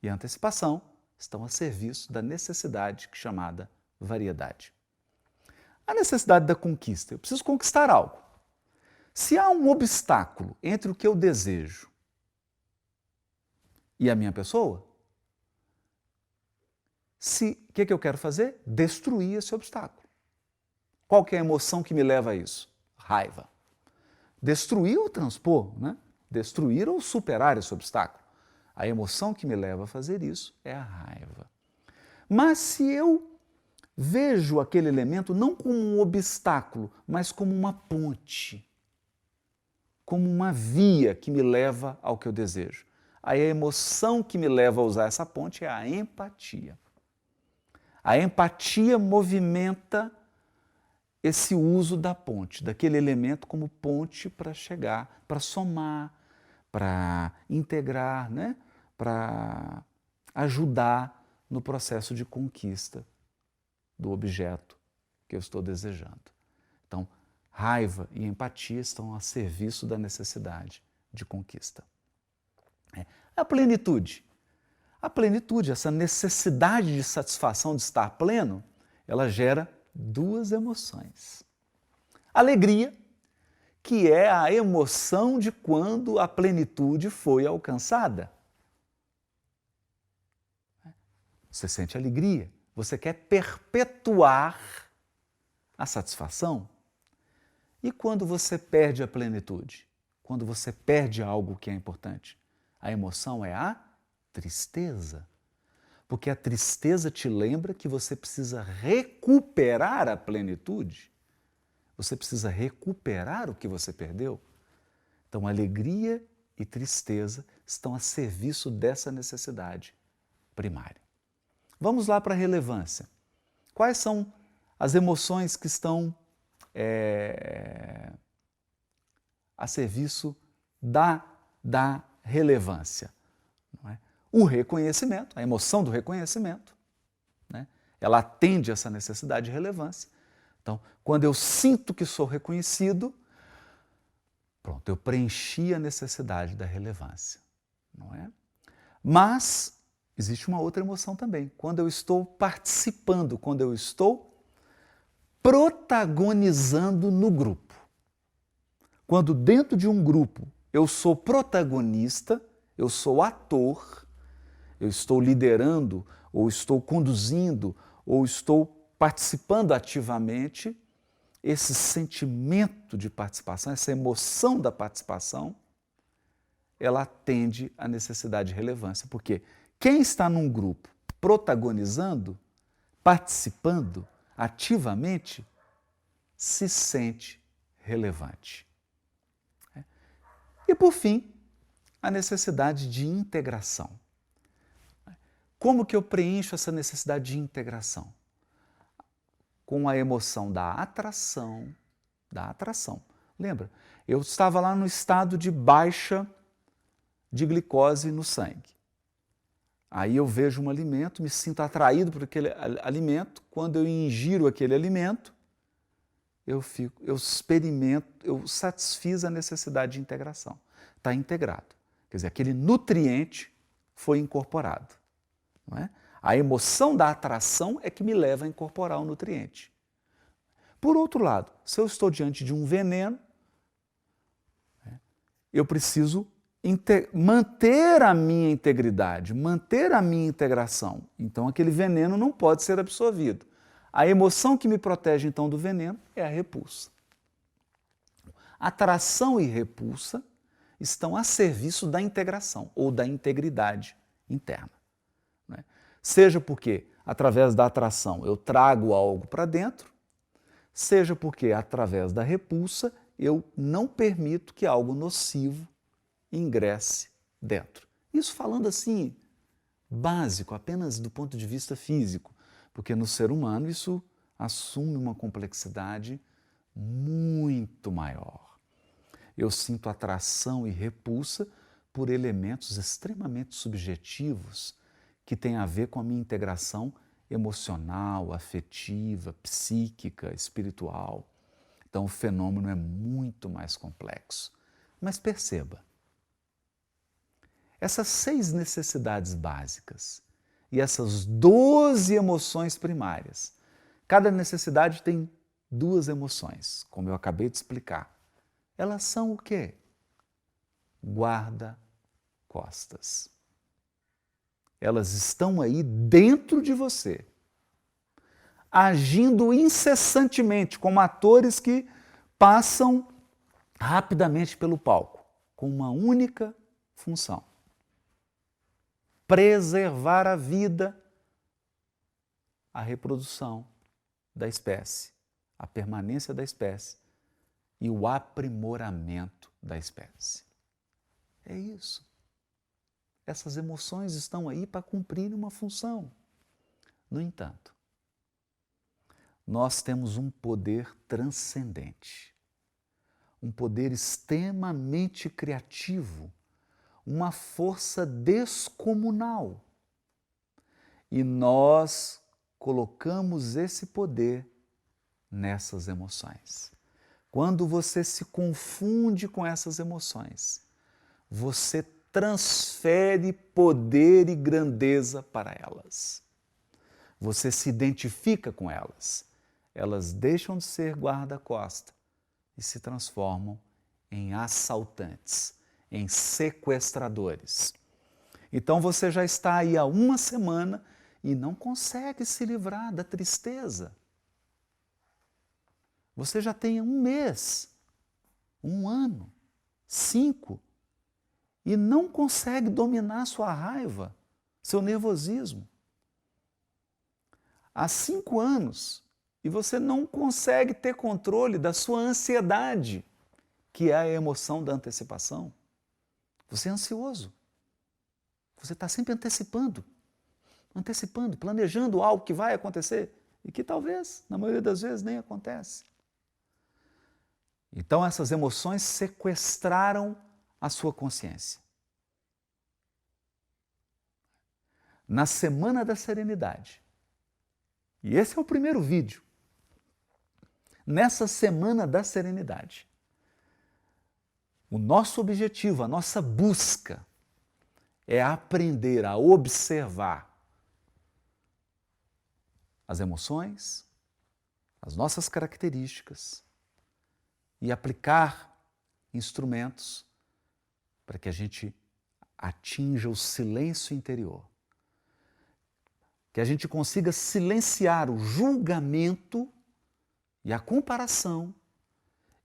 e antecipação, estão a serviço da necessidade chamada variedade. A necessidade da conquista. Eu preciso conquistar algo. Se há um obstáculo entre o que eu desejo e a minha pessoa, o que eu quero fazer? Destruir esse obstáculo. Qual que é a emoção que me leva a isso? Raiva. Destruir ou transpor, né? Destruir ou superar esse obstáculo. A emoção que me leva a fazer isso é a raiva. Mas se eu vejo aquele elemento não como um obstáculo, mas como uma ponte, como uma via que me leva ao que eu desejo. Aí a emoção que me leva a usar essa ponte é a empatia. A empatia movimenta esse uso da ponte, daquele elemento como ponte para chegar, para somar, para integrar, né? Para ajudar no processo de conquista do objeto que eu estou desejando. Então, raiva e empatia estão a serviço da necessidade de conquista. A plenitude. A plenitude, essa necessidade de satisfação, de estar pleno, ela gera duas emoções. Alegria, que é a emoção de quando a plenitude foi alcançada. Você sente alegria, você quer perpetuar a satisfação. E quando você perde a plenitude? Quando você perde algo que é importante? A emoção é a tristeza. Porque a tristeza te lembra que você precisa recuperar a plenitude. Você precisa recuperar o que você perdeu. Então, alegria e tristeza estão a serviço dessa necessidade primária. Vamos lá para a relevância. Quais são as emoções que estão a serviço da relevância? Não é? O reconhecimento, a emoção do reconhecimento, né? Ela atende a essa necessidade de relevância. Então, quando eu sinto que sou reconhecido, pronto, eu preenchi a necessidade da relevância, não é? Mas existe uma outra emoção também, quando eu estou participando, quando eu estou protagonizando no grupo. Quando dentro de um grupo eu sou protagonista, eu sou ator, eu estou liderando, ou estou conduzindo, ou estou participando ativamente, esse sentimento de participação, essa emoção da participação, ela atende à necessidade de relevância. Porque quem está num grupo protagonizando, participando ativamente, se sente relevante. E por fim, a necessidade de integração. Como que eu preencho essa necessidade de integração? Com a emoção da atração. Lembra? Eu estava lá no estado de baixa de glicose no sangue. Aí eu vejo um alimento, me sinto atraído por aquele alimento. Quando eu ingiro aquele alimento, eu experimento, eu satisfiz a necessidade de integração. Está integrado. Quer dizer, aquele nutriente foi incorporado. Não é? A emoção da atração é que me leva a incorporar o nutriente. Por outro lado, se eu estou diante de um veneno, eu preciso manter a minha integridade, manter a minha integração. Então, aquele veneno não pode ser absorvido. A emoção que me protege, então, do veneno é a repulsa. Atração e repulsa estão a serviço da integração ou da integridade interna. Né? Seja porque, através da atração, eu trago algo para dentro, seja porque, através da repulsa, eu não permito que algo nocivo ingresse dentro. Isso falando assim, básico, apenas do ponto de vista físico, porque no ser humano isso assume uma complexidade muito maior. Eu sinto atração e repulsa por elementos extremamente subjetivos que têm a ver com a minha integração emocional, afetiva, psíquica, espiritual. Então o fenômeno é muito mais complexo. Mas perceba, essas 6 necessidades básicas e essas 12 emoções primárias, cada necessidade tem 2 emoções, como eu acabei de explicar. Elas são o quê? Guarda-costas. Elas estão aí dentro de você, agindo incessantemente, como atores que passam rapidamente pelo palco, com uma única função: preservar a vida, a reprodução da espécie, a permanência da espécie e o aprimoramento da espécie. É isso. Essas emoções estão aí para cumprir uma função. No entanto, nós temos um poder transcendente, um poder extremamente criativo, uma força descomunal. E nós colocamos esse poder nessas emoções. Quando você se confunde com essas emoções, você transfere poder e grandeza para elas. Você se identifica com elas. Elas deixam de ser guarda-costa e se transformam em assaltantes, em sequestradores. Então você já está aí há uma semana e não consegue se livrar da tristeza. Você já tem um mês, um ano, 5, e não consegue dominar sua raiva, seu nervosismo. Há 5 anos e você não consegue ter controle da sua ansiedade, que é a emoção da antecipação. Você é ansioso. Você está sempre antecipando, planejando algo que vai acontecer e que talvez, na maioria das vezes, nem acontece. Então essas emoções sequestraram a sua consciência. Na Semana da Serenidade, e esse é o primeiro vídeo, nessa Semana da Serenidade, o nosso objetivo, a nossa busca é aprender a observar as emoções, as nossas características e aplicar instrumentos para que a gente atinja o silêncio interior. Que a gente consiga silenciar o julgamento e a comparação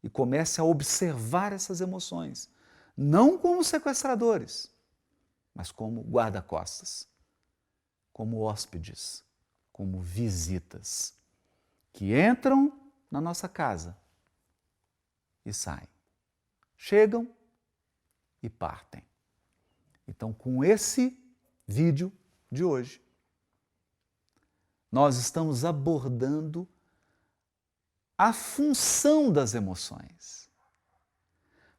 e comece a observar essas emoções, não como sequestradores, mas como guarda-costas, como hóspedes, como visitas, que entram na nossa casa e saem, chegam e partem. Então, com esse vídeo de hoje, nós estamos abordando a função das emoções,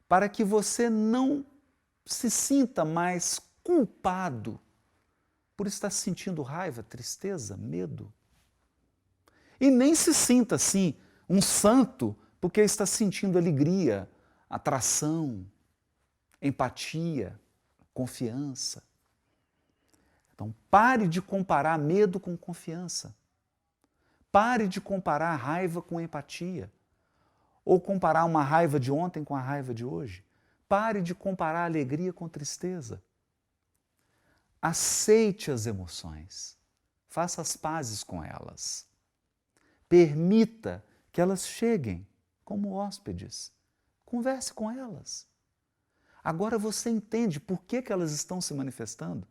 para que você não se sinta mais culpado por estar sentindo raiva, tristeza, medo. E nem se sinta assim um santo porque está sentindo alegria, atração, empatia, confiança. Então pare de comparar medo com confiança. Pare de comparar raiva com empatia. Ou comparar uma raiva de ontem com a raiva de hoje. Pare de comparar alegria com tristeza. Aceite as emoções. Faça as pazes com elas. Permita que elas cheguem como hóspedes. Converse com elas. Agora você entende por que elas estão se manifestando.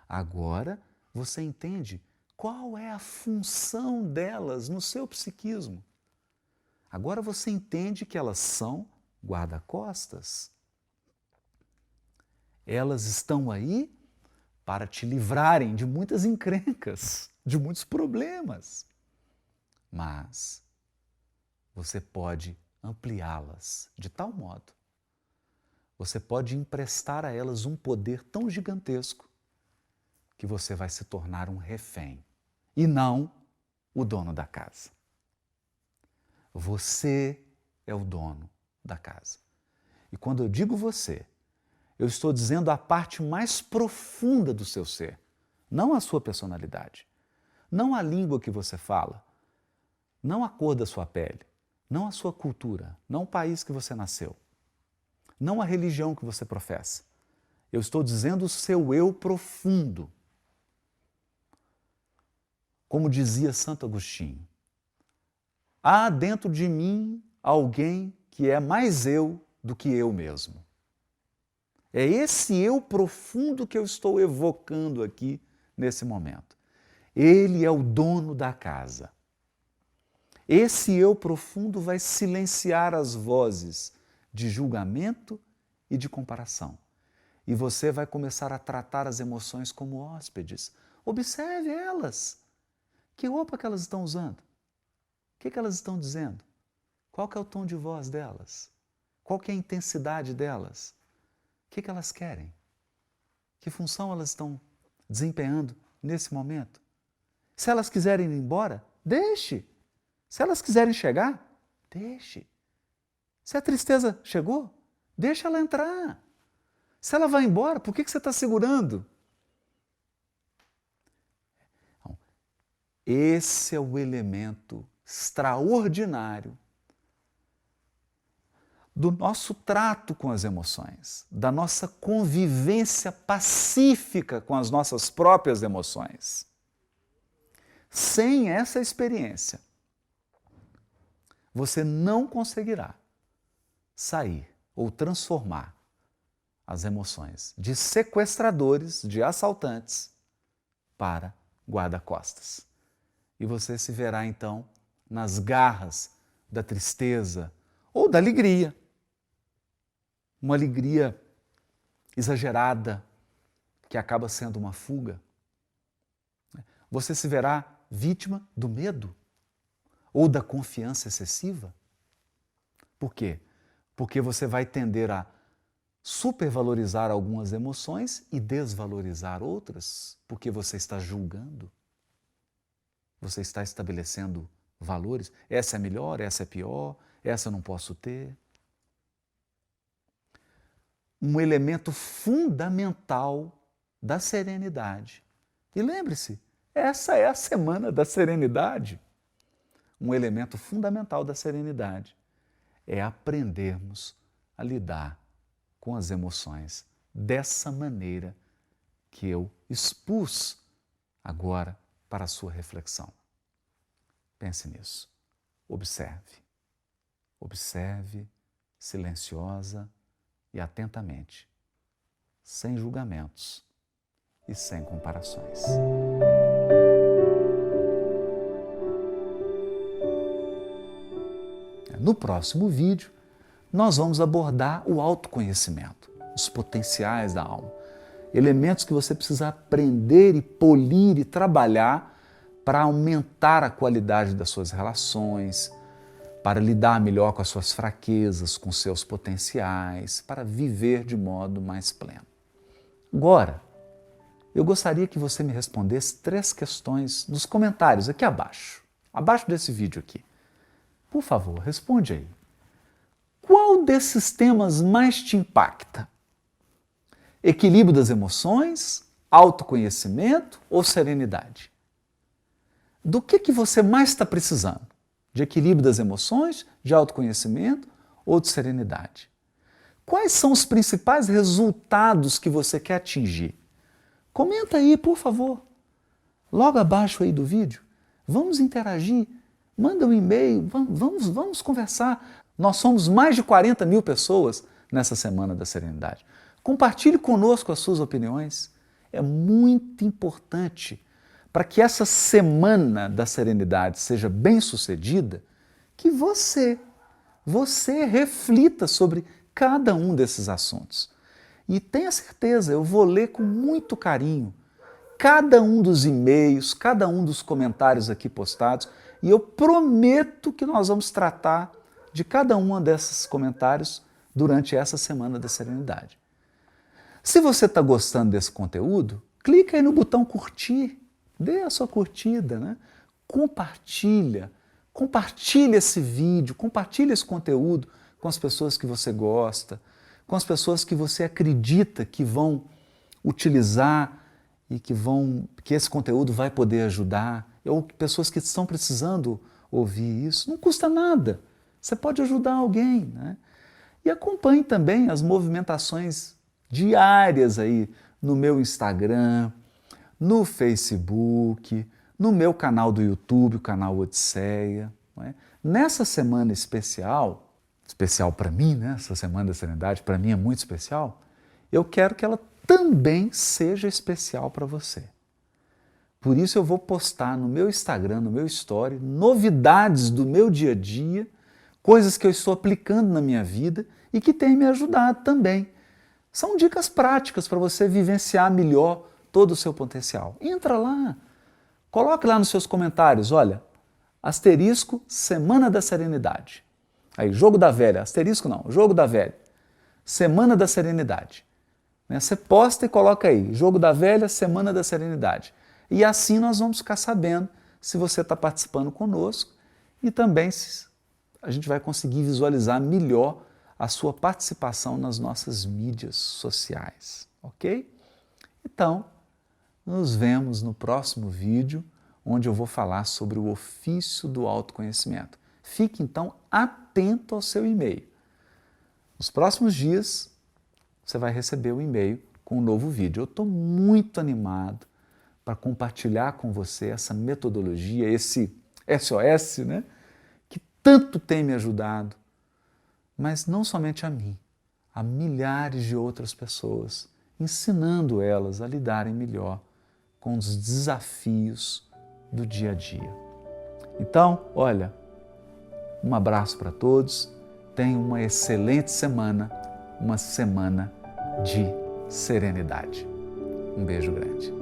Agora você entende qual é a função delas no seu psiquismo. Agora você entende que elas são guarda-costas. Elas estão aí para te livrarem de muitas encrencas, de muitos problemas. Mas você pode ampliá-las de tal modo. Você pode emprestar a elas um poder tão gigantesco que você vai se tornar um refém e não o dono da casa. Você é o dono da casa. E quando eu digo você, eu estou dizendo a parte mais profunda do seu ser, não a sua personalidade, não a língua que você fala, não a cor da sua pele, não a sua cultura, não o país que você nasceu, não a religião que você professa. Eu estou dizendo o seu eu profundo. Como dizia Santo Agostinho, há dentro de mim alguém que é mais eu do que eu mesmo. É esse eu profundo que eu estou evocando aqui nesse momento. Ele é o dono da casa. Esse eu profundo vai silenciar as vozes de julgamento e de comparação. E você vai começar a tratar as emoções como hóspedes. Observe elas. Que roupa que elas estão usando? O que elas estão dizendo? Qual que é o tom de voz delas? Qual que é a intensidade delas? O que elas querem? Que função elas estão desempenhando nesse momento? Se elas quiserem ir embora, deixe. Se elas quiserem chegar, deixe. Se a tristeza chegou, deixa ela entrar. Se ela vai embora, por que você está segurando? Então, esse é o elemento extraordinário do nosso trato com as emoções, da nossa convivência pacífica com as nossas próprias emoções. Sem essa experiência, você não conseguirá sair ou transformar as emoções de sequestradores, de assaltantes, para guarda-costas. E você se verá então nas garras da tristeza ou da alegria. Uma alegria exagerada que acaba sendo uma fuga. Você se verá vítima do medo ou da confiança excessiva. Por quê? Porque você vai tender a supervalorizar algumas emoções e desvalorizar outras, porque você está julgando. Você está estabelecendo valores. Essa é melhor, essa é pior, essa eu não posso ter. Um elemento fundamental da serenidade. E lembre-se, essa é a semana da serenidade. Um elemento fundamental da serenidade é aprendermos a lidar com as emoções dessa maneira que eu expus agora para a sua reflexão. Pense nisso. Observe. Observe silenciosa e atentamente, sem julgamentos e sem comparações. No próximo vídeo, nós vamos abordar o autoconhecimento, os potenciais da alma, elementos que você precisa aprender e polir e trabalhar para aumentar a qualidade das suas relações, para lidar melhor com as suas fraquezas, com seus potenciais, para viver de modo mais pleno. Agora, eu gostaria que você me respondesse 3 questões nos comentários aqui abaixo desse vídeo aqui. Por favor, responde aí. Qual desses temas mais te impacta? Equilíbrio das emoções, autoconhecimento ou serenidade? Do que você mais está precisando? De equilíbrio das emoções, de autoconhecimento ou de serenidade? Quais são os principais resultados que você quer atingir? Comenta aí, por favor. Logo abaixo aí do vídeo. Vamos interagir. Manda um e-mail, vamos conversar. Nós somos mais de 40 mil pessoas nessa Semana da Serenidade. Compartilhe conosco as suas opiniões. É muito importante para que essa Semana da Serenidade seja bem-sucedida, que você reflita sobre cada um desses assuntos. E tenha certeza, eu vou ler com muito carinho cada um dos e-mails, cada um dos comentários aqui postados, e eu prometo que nós vamos tratar de cada um desses comentários durante essa Semana da Serenidade. Se você está gostando desse conteúdo, clica aí no botão curtir, dê a sua curtida, né? Compartilha esse vídeo, compartilha esse conteúdo com as pessoas que você gosta, com as pessoas que você acredita que vão utilizar e que esse conteúdo vai poder ajudar, ou pessoas que estão precisando ouvir isso. Não custa nada, você pode ajudar alguém, né? E acompanhe também as movimentações diárias aí no meu Instagram, no Facebook, no meu canal do YouTube, o canal Odisseia. Não é? Nessa semana especial para mim, né? Essa Semana da Serenidade, para mim é muito especial, eu quero que ela também seja especial para você. Por isso eu vou postar no meu Instagram, no meu Story, novidades do meu dia a dia, coisas que eu estou aplicando na minha vida e que têm me ajudado também. São dicas práticas para você vivenciar melhor todo o seu potencial. Entra lá, coloque lá nos seus comentários, olha, asterisco Semana da Serenidade. Aí, jogo da velha, asterisco não, jogo da velha, Semana da Serenidade. Você posta e coloca aí, jogo da velha, Semana da Serenidade. E assim nós vamos ficar sabendo se você está participando conosco e também a gente vai conseguir visualizar melhor a sua participação nas nossas mídias sociais, ok? Então, nos vemos no próximo vídeo, onde eu vou falar sobre o ofício do autoconhecimento. Fique então atento ao seu e-mail. Nos próximos dias, você vai receber o e-mail com um novo vídeo. Eu estou muito animado para compartilhar com você essa metodologia, esse SOS, né, que tanto tem me ajudado, mas não somente a mim, a milhares de outras pessoas, ensinando elas a lidarem melhor com os desafios do dia a dia. Então, olha, um abraço para todos, tenham uma excelente semana, uma semana de serenidade. Um beijo grande.